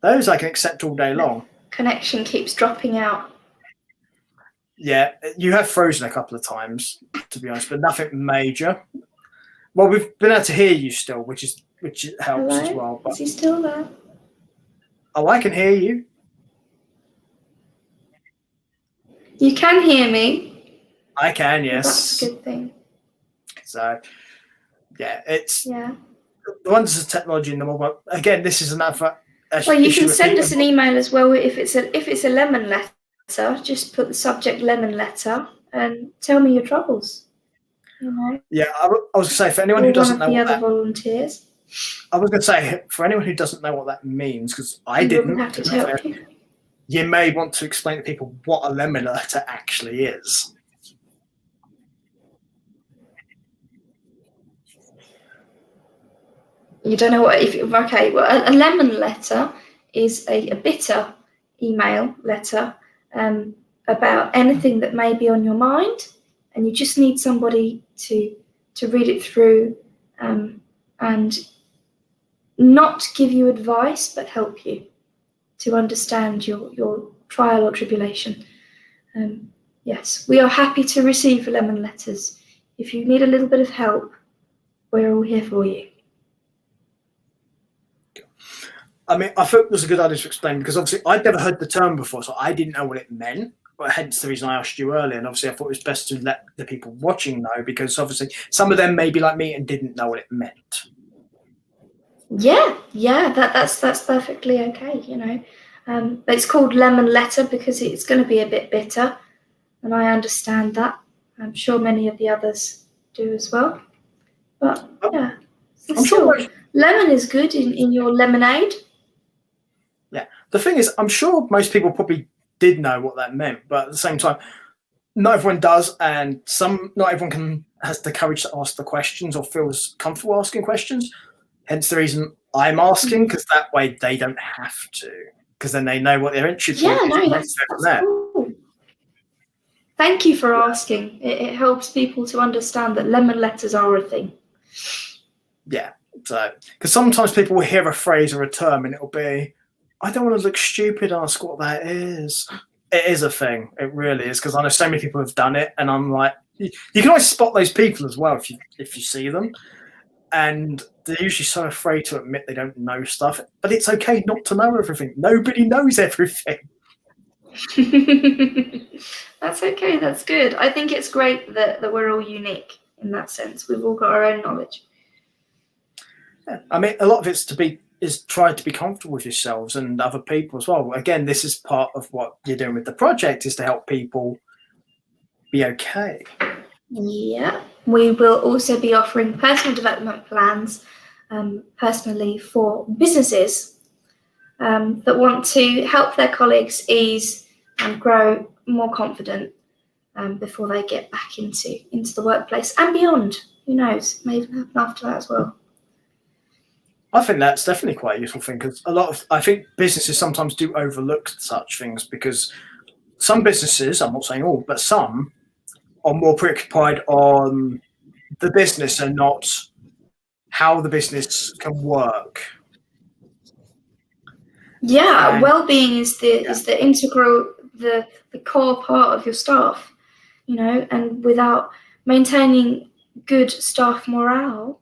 those I can accept all day long. Connection keeps dropping out. Yeah, you have frozen a couple of times, to be honest, but nothing major. Well, we've been able to hear you still, which helps as well. But... Is he still there? Oh, I can hear you. You can hear me? I can, yes. That's a good thing. So, yeah, it's the wonders of technology in the mobile. Again, this is another. Well, you can send us an email as well if it's a lemon letter. Just put the subject "lemon letter" and tell me your troubles. Yeah, I was going to say for anyone who doesn't know the other volunteers. I was going to say for anyone who doesn't know what that means, because I didn't. Have to tell you. You may want to explain to people what a lemon letter actually is. You don't know what? Okay, well, a lemon letter is a bitter email letter about anything that may be on your mind, and you just need somebody to read it through and not give you advice, but help you to understand your trial or tribulation. Yes, we are happy to receive lemon letters. If you need a little bit of help, we're all here for you. I mean, I thought it was a good idea to explain because obviously I'd never heard the term before, so I didn't know what it meant. Well, hence the reason I asked you earlier. And obviously I thought it was best to let the people watching know because obviously some of them may be like me and didn't know what it meant. Yeah, that's perfectly okay, But it's called lemon letter because it's going to be a bit bitter, and I understand that. I'm sure many of the others do as well. But yeah, I'm sure lemon is good in your lemonade. Yeah, the thing is, I'm sure most people probably did know what that meant, but at the same time, not everyone does, and not everyone has the courage to ask the questions or feels comfortable asking questions. Hence the reason I'm asking, because that way they don't have to, because then they know what their entry point is. Yeah, no, that's cool. Thank you for asking. It helps people to understand that lemon letters are a thing. Yeah, so because sometimes people will hear a phrase or a term and it'll be, I don't want to look stupid, ask what that is. It is a thing. It really is, because I know so many people have done it, and I'm like, you can always spot those people as well if you see them. And they're usually so afraid to admit they don't know stuff. But it's okay not to know everything. Nobody knows everything. That's okay. That's good. I think it's great that we're all unique in that sense. We've all got our own knowledge. Yeah. I mean, a lot of it's try to be comfortable with yourselves and other people as well. Again, this is part of what you're doing with the project, is to help people be okay. Yeah, we will also be offering personal development plans personally for businesses that want to help their colleagues ease and grow more confident before they get back into the workplace and beyond. Who knows? May even happen after that as well. I think that's definitely quite a useful thing, because I think businesses sometimes do overlook such things, because some businesses, I'm not saying all, but some are more preoccupied on the business and not how the business can work. Yeah, And well-being is the integral, the core part of your staff, and without maintaining good staff morale,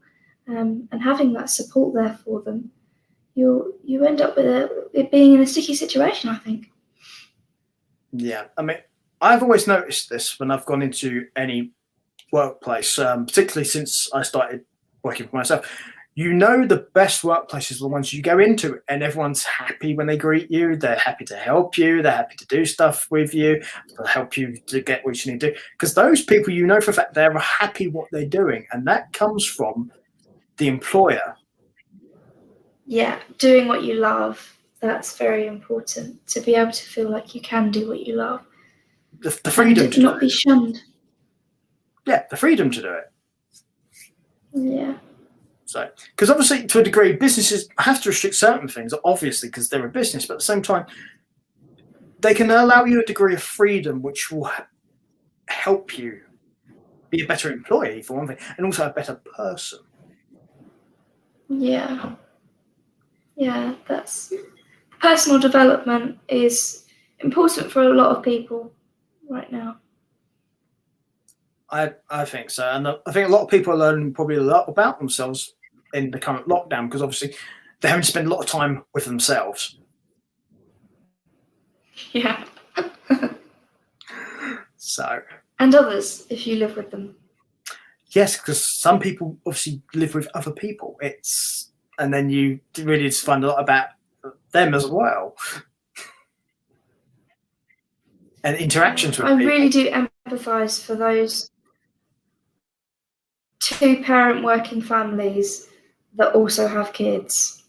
and having that support there for them, you end up with it being in a sticky situation, I think. yeah, I mean, I've always noticed this when I've gone into any workplace, particularly since I started working for myself. The best workplaces are the ones you go into and everyone's happy when they greet you. They're happy to help you. They're happy to do stuff with you. They'll help you to get what you need to do. Because those people, for a fact, they're happy what they're doing. And that comes from the employer. Yeah, doing what you love. That's very important, to be able to feel like you can do what you love. The freedom to not be shunned. Yeah, the freedom to do it. Yeah. So, because obviously, to a degree, businesses have to restrict certain things, obviously, because they're a business, but at the same time, they can allow you a degree of freedom which will help you be a better employee, for one thing, and also a better person. Yeah. Yeah, that's personal development is important for a lot of people right now. I think so, and I think a lot of people are learning probably a lot about themselves in the current lockdown, because obviously they're having to spend a lot of time with themselves. Yeah. So. And others, if you live with them. Yes, because some people obviously live with other people. And then you really just find a lot about them as well, and interactions with people. I really do empathise for those two-parent working families that also have kids.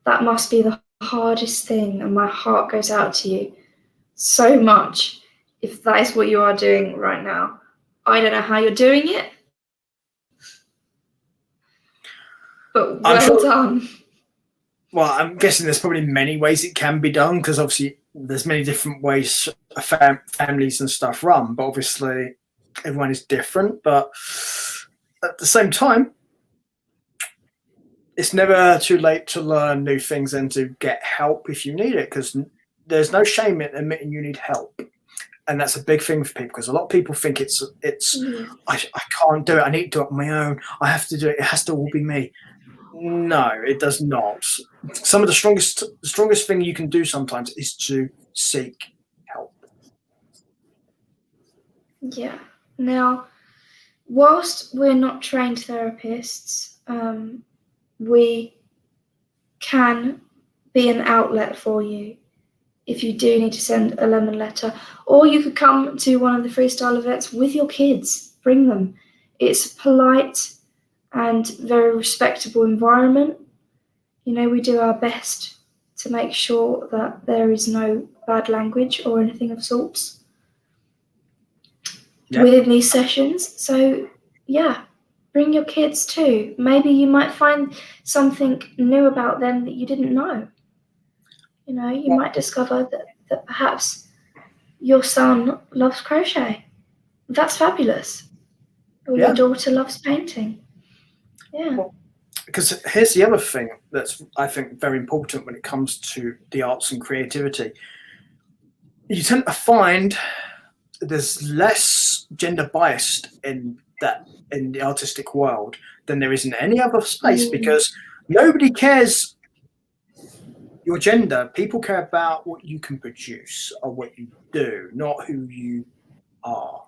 That must be the hardest thing, and my heart goes out to you so much if that is what you are doing right now. I don't know how you're doing it, but well done. Well, I'm guessing there's probably many ways it can be done, because obviously there's many different ways families and stuff run, but obviously everyone is different. But at the same time, it's never too late to learn new things and to get help if you need it, because there's no shame in admitting you need help. And that's a big thing for people, because a lot of people think it's I can't do it, I need to do it on my own, I have to do it has to all be me. No, it does not. Some of the strongest thing you can do sometimes is to seek help. Yeah. Now, whilst we're not trained therapists, we can be an outlet for you if you do need to send a lemon letter, or you could come to one of the freestyle events with your kids. Bring them. It's a polite and very respectable environment. We do our best to make sure that there is no bad language or anything of sorts within these sessions. So yeah, bring your kids too. Maybe you might find something new about them that you didn't know. You might discover that perhaps your son loves crochet. That's fabulous. Or your daughter loves painting. Yeah. Well, because here's the other thing that's, I think, very important when it comes to the arts and creativity. You tend to find there's less gender biased in the artistic world than there is in any other space, because nobody cares your gender. People care about what you can produce or what you do, not who you are.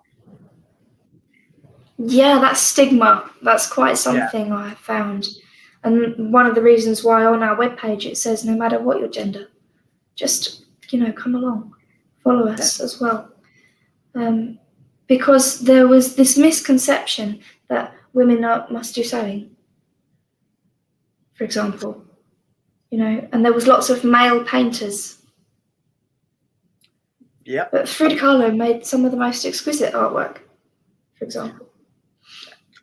Yeah, that stigma, that's quite something I have found. And one of the reasons why on our webpage it says no matter what your gender, just, come along, follow us as well. Because there was this misconception that women must do sewing, for example, and there was lots of male painters. Yeah. But Frida Kahlo made some of the most exquisite artwork, for example.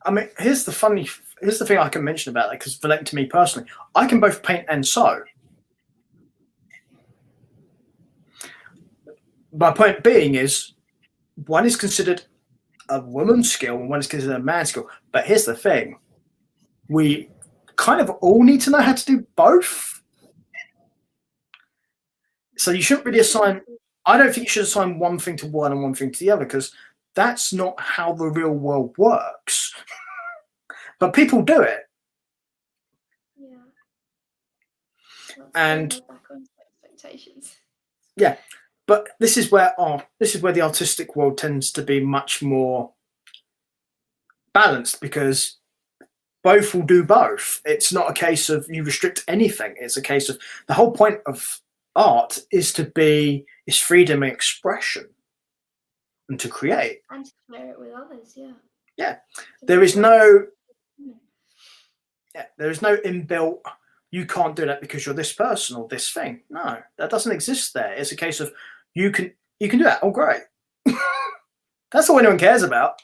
I mean, here's the thing I can mention about that, because relating to me personally, I can both paint and sew. My point being is, one is considered a woman's skill and one is considered a man's skill. But here's the thing: we kind of all need to know how to do both. So you shouldn't really assign. I don't think you should assign one thing to one and one thing to the other, because that's not how the real world works. But people do it. Yeah. And back on expectations. Yeah, but this is where the artistic world tends to be much more balanced, because both will do both. It's not a case of you restrict anything. It's a case of the whole point of art is freedom and expression, and to create. And to share it with others, yeah. Yeah. There is no inbuilt, you can't do that because you're this person or this thing. No, that doesn't exist there. It's a case of you can do that. Oh, great. That's all anyone cares about.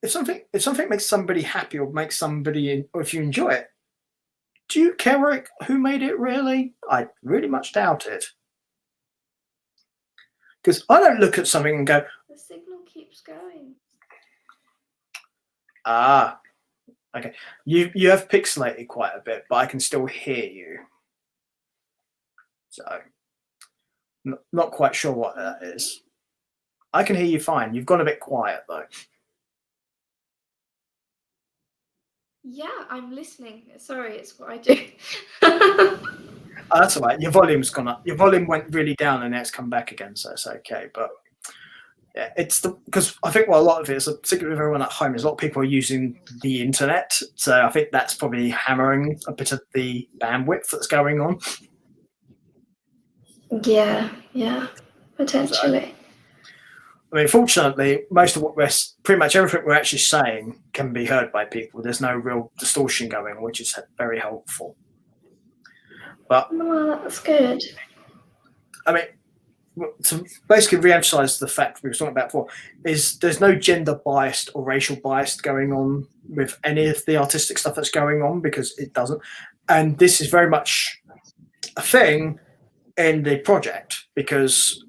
If something makes somebody happy or makes somebody, or if you enjoy it, do you care who made it, really? I really much doubt it. Because I don't look at something and go, the signal keeps going. Ah, okay. You have pixelated quite a bit, but I can still hear you. So, not quite sure what that is. I can hear you fine. You've gone a bit quiet, though. Yeah, I'm listening. Sorry, it's what I do. Oh, that's all right. Your volume's gone up. Your volume went really down and now it's come back again, so it's okay. But yeah, because I think a lot of it is, particularly with everyone at home, is a lot of people are using the internet. So I think that's probably hammering a bit of the bandwidth that's going on. Yeah, potentially. I mean, fortunately, pretty much everything we're actually saying can be heard by people. There's no real distortion going, which is very helpful. But well, that's good. I mean, to basically re-emphasize the fact we were talking about before, is there's no gender biased or racial bias going on with any of the artistic stuff that's going on, because it doesn't. And this is very much a thing in the project, because,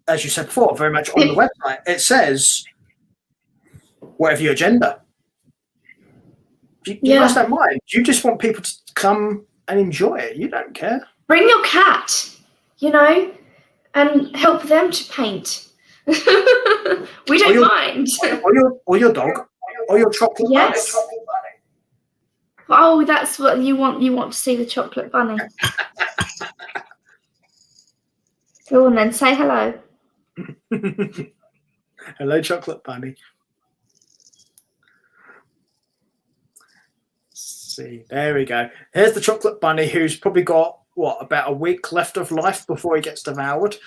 as you said before, very much on the website, it says, whatever your gender. You guys don't mind. You just want people to come and enjoy it. You don't care. Bring your cat, and help them to paint. We don't mind. Or your dog. Or your chocolate bunny. Oh, that's what you want. You want to see the chocolate bunny. Go on then, say hello. Hello, chocolate bunny. See, there we go. Here's the chocolate bunny, who's probably got about a week left of life before he gets devoured.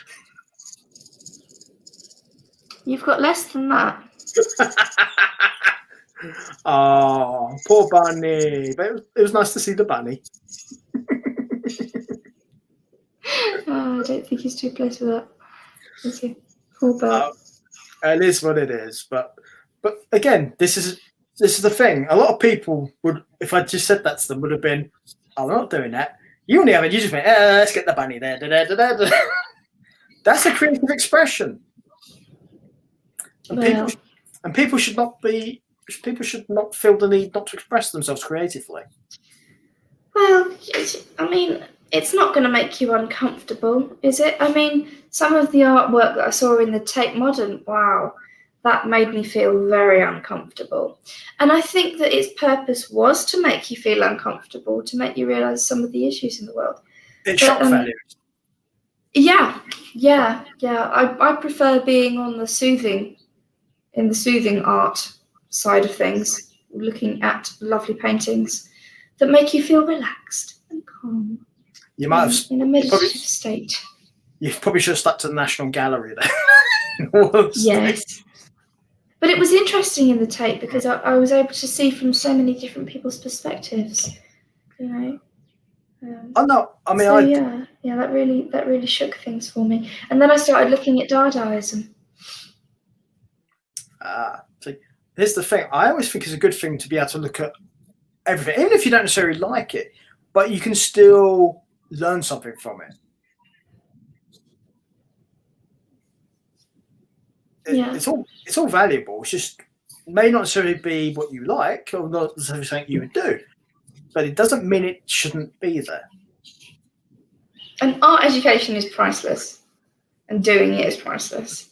You've got less than that. Oh, poor bunny. But it was nice to see the bunny. I don't think he's too pleased with that. Is he? Poor bird. It is what it is. But again, this is the thing. A lot of people would, if I just said that to them, would have been, "Oh, we're not doing that." You only have it. You just went, "Let's get the bunny there." That's a creative expression, and people should not feel the need not to express themselves creatively. Well, I mean, it's not going to make you uncomfortable, is it? I mean, some of the artwork that I saw in the Tate Modern, wow, that made me feel very uncomfortable. And I think that its purpose was to make you feel uncomfortable, to make you realise some of the issues in the world. It's shock value. Yeah. I prefer being on the soothing art side of things, looking at lovely paintings that make you feel relaxed and calm. You might have in a meditative state. You probably should have stuck to the National Gallery there. Yes. But it was interesting in the Tate because I was able to see from so many different people's perspectives, that really shook things for me. And then I started looking at Dadaism. So here's the thing. I always think it's a good thing to be able to look at everything, even if you don't necessarily like it, but you can still learn something from it. It's all valuable. It's just may not necessarily be what you like or not necessarily something you would do, but it doesn't mean it shouldn't be there. And art education is priceless, and doing it is priceless.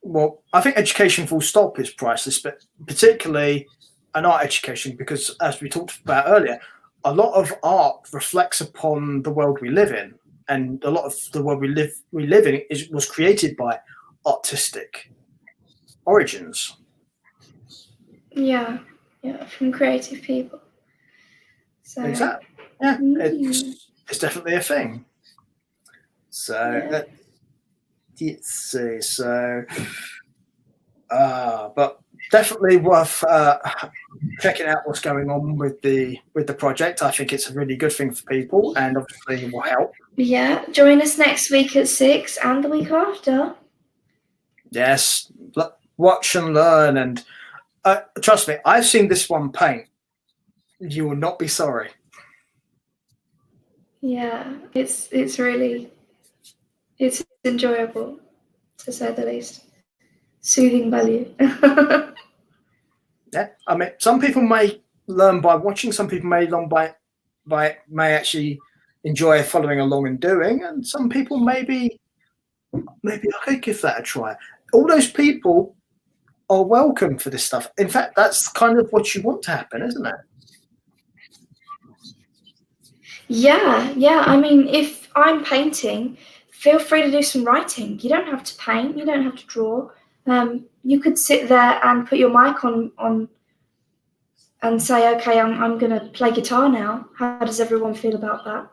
Well, I think education full stop is priceless, but particularly an art education, because as we talked about earlier, a lot of art reflects upon the world we live in, and a lot of the world we live in was created by artistic origins. Yeah, from creative people. So Exactly. Yeah, it's definitely a thing. So let's see. So, but definitely worth checking out what's going on with the project. I think it's a really good thing for people, and obviously it will help. Yeah, join us next week at 6 and the week after. Yes, watch and learn, and trust me, I've seen this one paint. You will not be sorry. Yeah, it's enjoyable, to say the least. Soothing value. Yeah, I mean, some people may learn by watching. Some people may learn may actually enjoy following along and doing, and some people maybe I could give that a try. All those people are welcome for this stuff. In fact, that's kind of what you want to happen, isn't it? Yeah. I mean, if I'm painting, feel free to do some writing. You don't have to paint. You don't have to draw. You could sit there and put your mic on and say, okay, I'm going to play guitar now. How does everyone feel about that?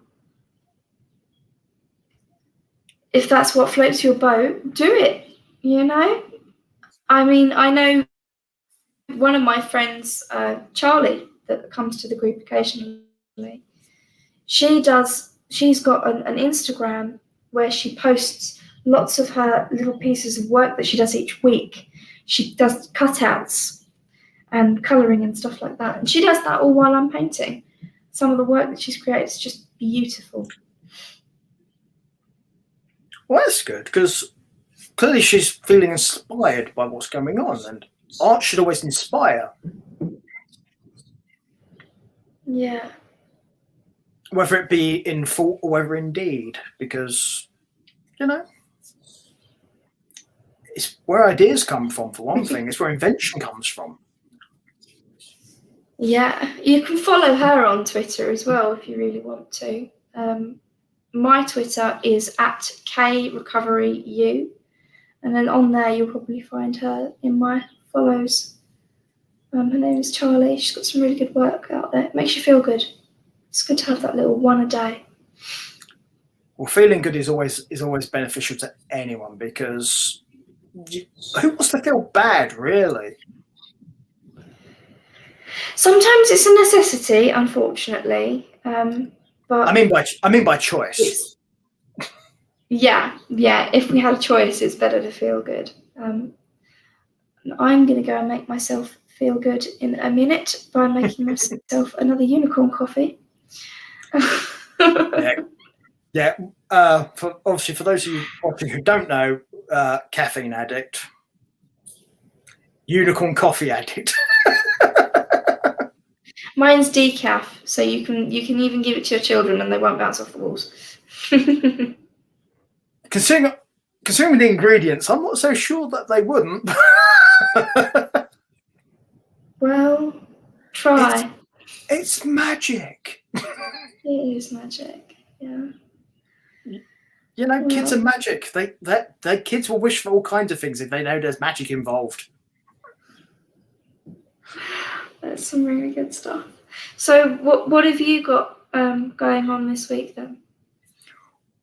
If that's what floats your boat, do it, you know? I mean, I know one of my friends, Charlie, that comes to the group occasionally, she's got an Instagram where she posts lots of her little pieces of work that she does each week. She does cutouts and colouring and stuff like that. And she does that all while I'm painting. Some of the work that she's created is just beautiful. Well, that's good, because clearly she's feeling inspired by what's going on, and art should always inspire. Yeah. Whether it be in thought or whether in deed, because, it's where ideas come from, for one thing. It's where invention comes from. Yeah, you can follow her on Twitter as well if you really want to. My Twitter is at KRecoveryU, and then on there you'll probably find her in my follows. Her name is Charlie. She's got some really good work out there. It makes you feel good. It's good to have that little one a day. Well, feeling good is always beneficial to anyone, because who wants to feel bad, really? Sometimes it's a necessity, unfortunately. But I mean by choice. Yeah. If we had a choice, it's better to feel good. I'm going to go and make myself feel good in a minute by making myself another unicorn coffee. Yeah. For those of you watching who don't know, caffeine addict, unicorn coffee addict. Mine's decaf, so you can even give it to your children and they won't bounce off the walls. Considering the ingredients, I'm not so sure that they wouldn't. Well, try. It's magic. It is magic. Yeah. Kids are magic. They kids will wish for all kinds of things if they know there's magic involved. That's some really good stuff. So what have you got going on this week then?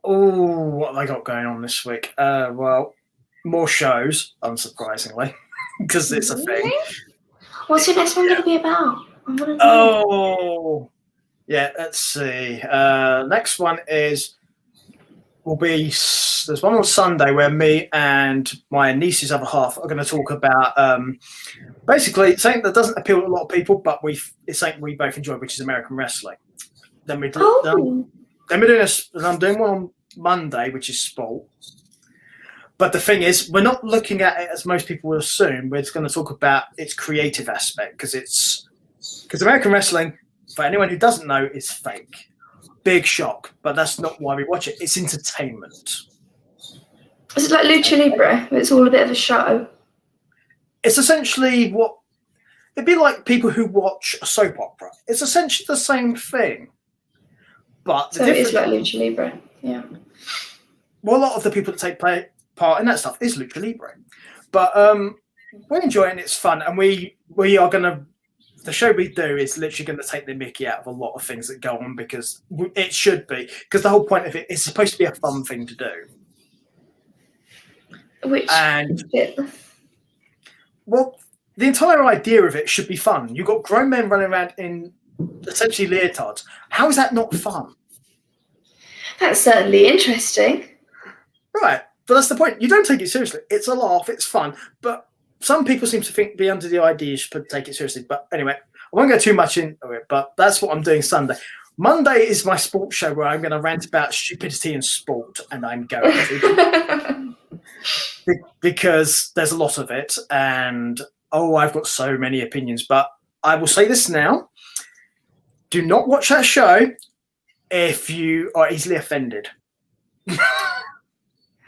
Oh, what have I got going on this week? Well, more shows, unsurprisingly, because it's a thing. What's your next one going to be about? Oh, yeah. Let's see. Next one will be. There's one on Sunday where me and my Nisi's other half are going to talk about basically something that doesn't appeal to a lot of people, but it's something we both enjoy, which is American wrestling. Then we're doing I'm doing one on Monday, which is sport. But the thing is, we're not looking at it as most people would assume. We're just going to talk about its creative aspect because American wrestling, for anyone who doesn't know, is fake. Big shock, but that's not why we watch it. It's entertainment. Is it like Lucha Libre? It's all a bit of a show. It's essentially what it'd be like people who watch a soap opera. It's essentially the same thing. But so it is like Lucha Libre, yeah. Well, a lot of the people that take part in that stuff is Lucha Libre. But we're enjoying it. It's fun. And we are going to, the show we do is literally going to take the mickey out of a lot of things that go on because it should be. Because the whole point of it is supposed to be a fun thing to do. Which bit? Well, the entire idea of it should be fun. You've got grown men running around in essentially leotards. How is that not fun? That's certainly interesting. Right, but that's the point. You don't take it seriously. It's a laugh. It's fun. But some people seem to be under the idea you should take it seriously. But anyway, I won't go too much into it, but that's what I'm doing Sunday. Monday is my sports show where I'm going to rant about stupidity in sport, and I'm going to. Because there's a lot of it, and I've got so many opinions. But I will say this now. Do not watch that show if you are easily offended.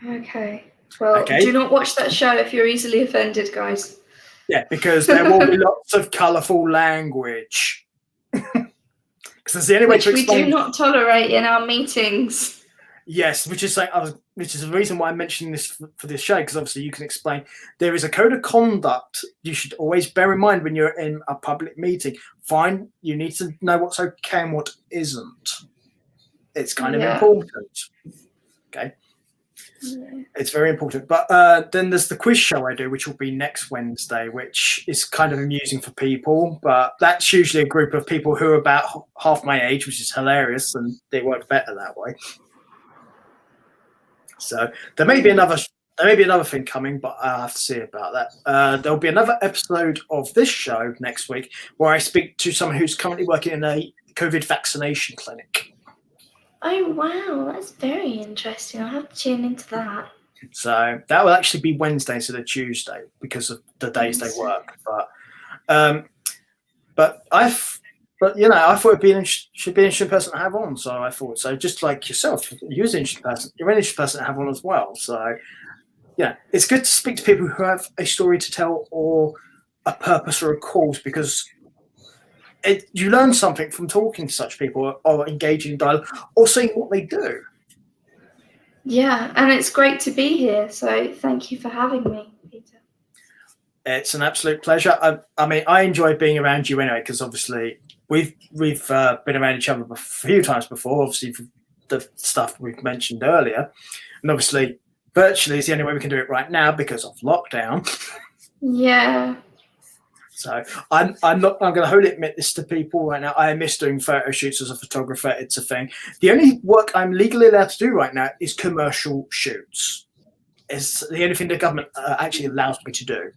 Okay. Well, do not watch that show if you're easily offended, guys. Yeah, because there will be lots of colourful language. Because that's the only way to explain. We do not tolerate in our meetings. Yes, which is the reason why I'm mentioning this for this show, because obviously you can explain. There is a code of conduct you should always bear in mind when you're in a public meeting. You need to know what's okay and what isn't. It's kind of important. Okay. Yeah. It's very important. But then there's the quiz show I do, which will be next Wednesday, which is kind of amusing for people. But that's usually a group of people who are about half my age, which is hilarious, and they work better that way. So there may be another thing coming, but I'll have to see about that. There'll be another episode of this show next week where I speak to someone who's currently working in a COVID vaccination clinic. Oh, wow. That's very interesting. I'll have to tune into that. So that will actually be Wednesday instead of Tuesday because of the days they work. But I thought it should be an interesting person to have on. So I thought so. Just like yourself, you're an interesting person. You're an interesting person to have on as well. So yeah, it's good to speak to people who have a story to tell or a purpose or a cause because you learn something from talking to such people or engaging in dialogue or seeing what they do. Yeah, and it's great to be here. So thank you for having me, Peter. It's an absolute pleasure. I mean, I enjoy being around you anyway because obviously we've been around each other a few times before, obviously for the stuff we've mentioned earlier. And obviously virtually is the only way we can do it right now because of lockdown. Yeah. So I'm going to wholly admit this to people right now. I miss doing photo shoots as a photographer. It's a thing. The only work I'm legally allowed to do right now is commercial shoots. It's the only thing the government actually allows me to do.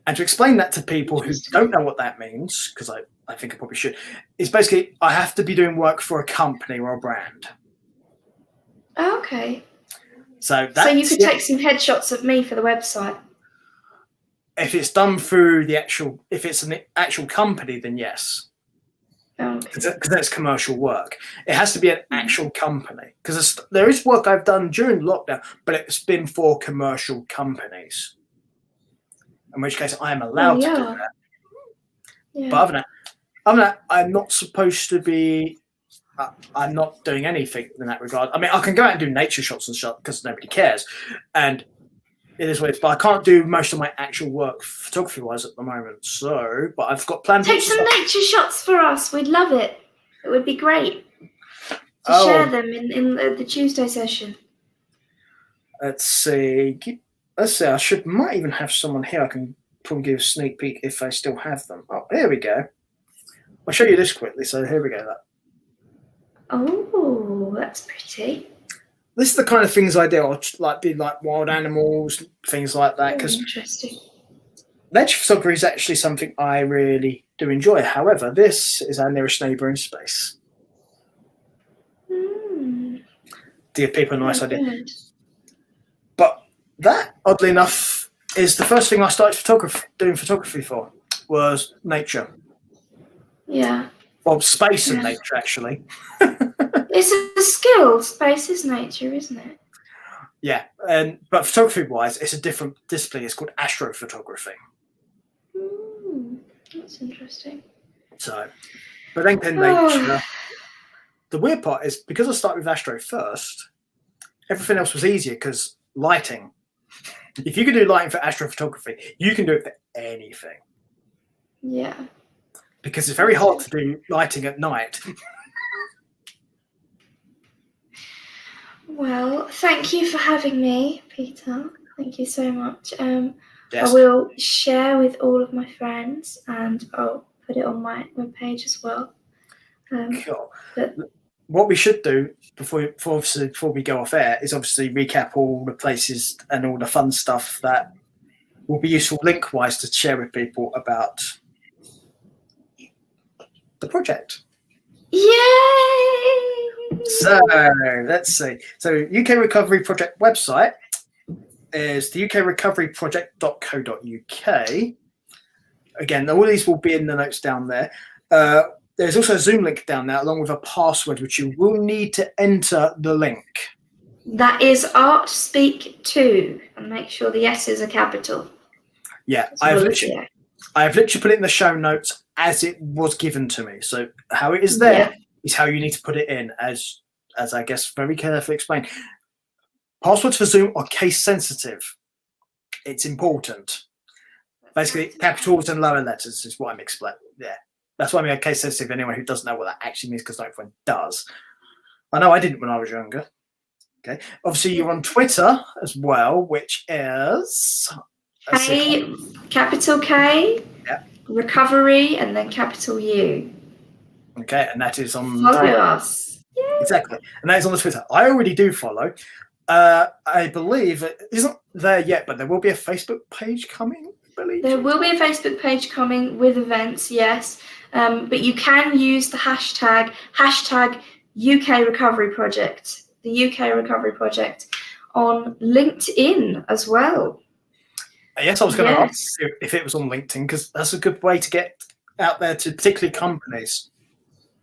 And to explain that to people who don't know what that means, because I think I probably should, is basically I have to be doing work for a company or a brand. Oh, okay. So you could take some headshots of me for the website. If it's done through if it's an actual company, then yes. Because that's commercial work. It has to be an actual company. Because there is work I've done during lockdown, but it's been for commercial companies. In which case I am allowed to do that. Yeah. But other than that, I'm not supposed to be. I'm not doing anything in that regard. I mean, I can go out and do nature shots and stuff because nobody cares, and it is what it is. But I can't do most of my actual work photography-wise at the moment. So, but I've got plans. Take some nature shots for us. We'd love it. It would be great to share them in the Tuesday session. Let's see. I might even have someone here. I can probably give a sneak peek if I still have them. Oh, here we go. I'll show you this quickly. So here we go. Oh, that's pretty. This is the kind of things I do. I'll be like wild animals, things like that. Because interesting. Nature photography is actually something I really do enjoy. However, this is our nearest neighbour in space. To give people a nice idea. that, oddly enough, is the first thing I started doing photography for, was nature. Yeah. Well, space and Yeah. nature, actually. It's a skill. Space is nature, isn't it? Yeah, but photography-wise, it's a different discipline. It's called astrophotography. That's interesting. So, but then nature. The weird part is because I started with astro first, everything else was easier because lighting. If you can do lighting for astrophotography, you can do it for anything. Yeah. Because it's very hard to do lighting at night. Well, thank you for having me, Peter. Thank you so much. Yes. I will share with all of my friends, and I'll put it on my webpage as well. Cool. But what we should do before we go off air is obviously recap all the places and all the fun stuff that will be useful link-wise to share with people about the project. yay! So let's see. So UK Recovery Project website is the ukrecoveryproject.co.uk. Again, all these will be in the notes down there. There's also a Zoom link down there along with a password which you will need to enter the link. That is ArtSpeak2, and make sure the S's are capital. Yeah, I have literally put it in the show notes as it was given to me. So how it is there is how you need to put it in, as I guess very carefully explained. Passwords for Zoom are case sensitive. It's important. Basically, capitals and lower letters is what I'm explaining. Yeah, that's why I mean case sensitive. Anyone who doesn't know what that actually means, because not everyone does. I know I didn't when I was younger. Okay, obviously you're on Twitter as well, which is capital K, recovery, and then capital U. Okay, and that is on follow us. Yay. Exactly, and that is on the Twitter. I already do follow. I believe it isn't there yet, but there will be a Facebook page coming. There will be a Facebook page coming with events, yes. But you can use the hashtag UK Recovery Project, the UK Recovery Project, on LinkedIn as well. Yes, I was going to ask if it was on LinkedIn, because that's a good way to get out there to particularly companies.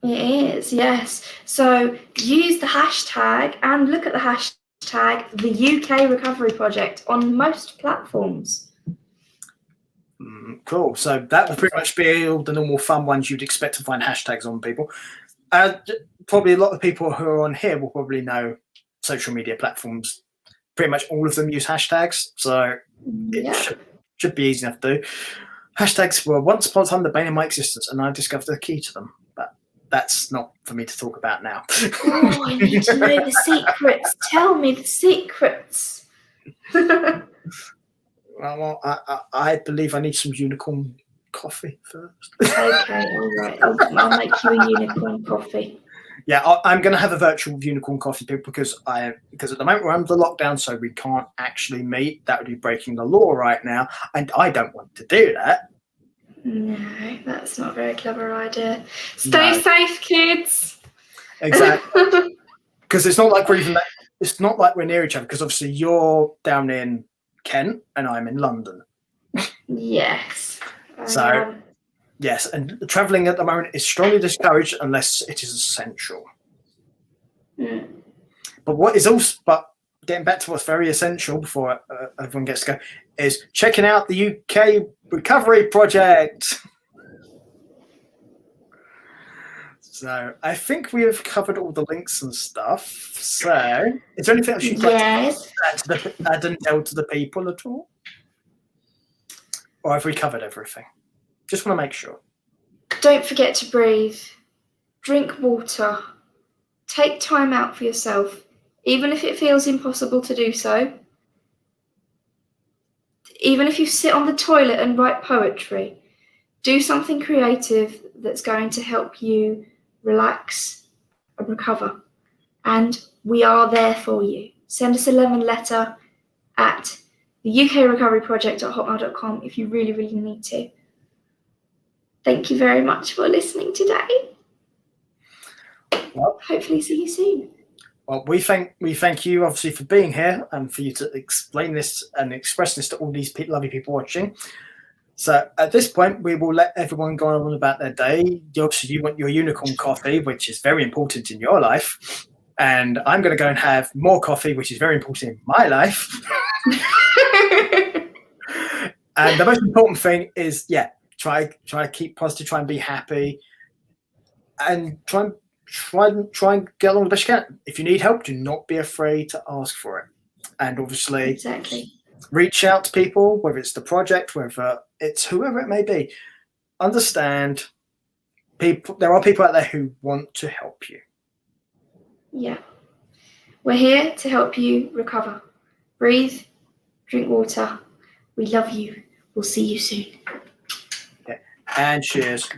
It is, yes. So use the hashtag and look at the hashtag the UK Recovery Project on most platforms. Cool. So that will pretty much be all the normal fun ones you'd expect to find hashtags on people. Probably a lot of people who are on here will probably know social media platforms. Pretty much all of them use hashtags, so it should be easy enough to do. Hashtags were once upon a time the bane of my existence, and I discovered the key to them. But that's not for me to talk about now. Oh, I need to know the secrets. Tell me the secrets. Well, I believe I need some unicorn coffee first. Okay, all right. I'll make you a unicorn coffee. Yeah, I'm going to have a virtual unicorn coffee because at the moment we're under lockdown, so we can't actually meet. That would be breaking the law right now, and I don't want to do that. No, that's not a very clever idea. Stay safe, kids. Exactly, because it's not like we're near each other. Because obviously you're down in Kent and I'm in London. Yes. So. Yes, and travelling at the moment is strongly discouraged unless it is essential. But getting back to what's very essential before everyone gets to go is checking out the UK Recovery Project. So I think we have covered all the links and stuff. So is there anything else you'd like to add and tell to the people at all? Or have we covered everything? Just want to make sure. Don't forget to breathe. Drink water. Take time out for yourself, even if it feels impossible to do so. Even if you sit on the toilet and write poetry, do something creative that's going to help you relax and recover. And we are there for you. Send us a lemon letter at the ukrecoveryproject@hotmail.com if you really, really need to. Thank you very much for listening today. Well, hopefully see you soon. Well, we thank you obviously for being here and for you to explain this and express this to all these lovely people watching. So at this point, we will let everyone go on about their day. Obviously, you want your unicorn coffee, which is very important in your life, and I'm going to go and have more coffee, which is very important in my life. And the most important thing is, try to keep positive, try and be happy, and try and get along the best you can. If you need help, do not be afraid to ask for it. And obviously, reach out to people, whether it's the project, whether it's whoever it may be. Understand, there are people out there who want to help you. Yeah. We're here to help you recover. Breathe, drink water. We love you. We'll see you soon. Okay. And cheers.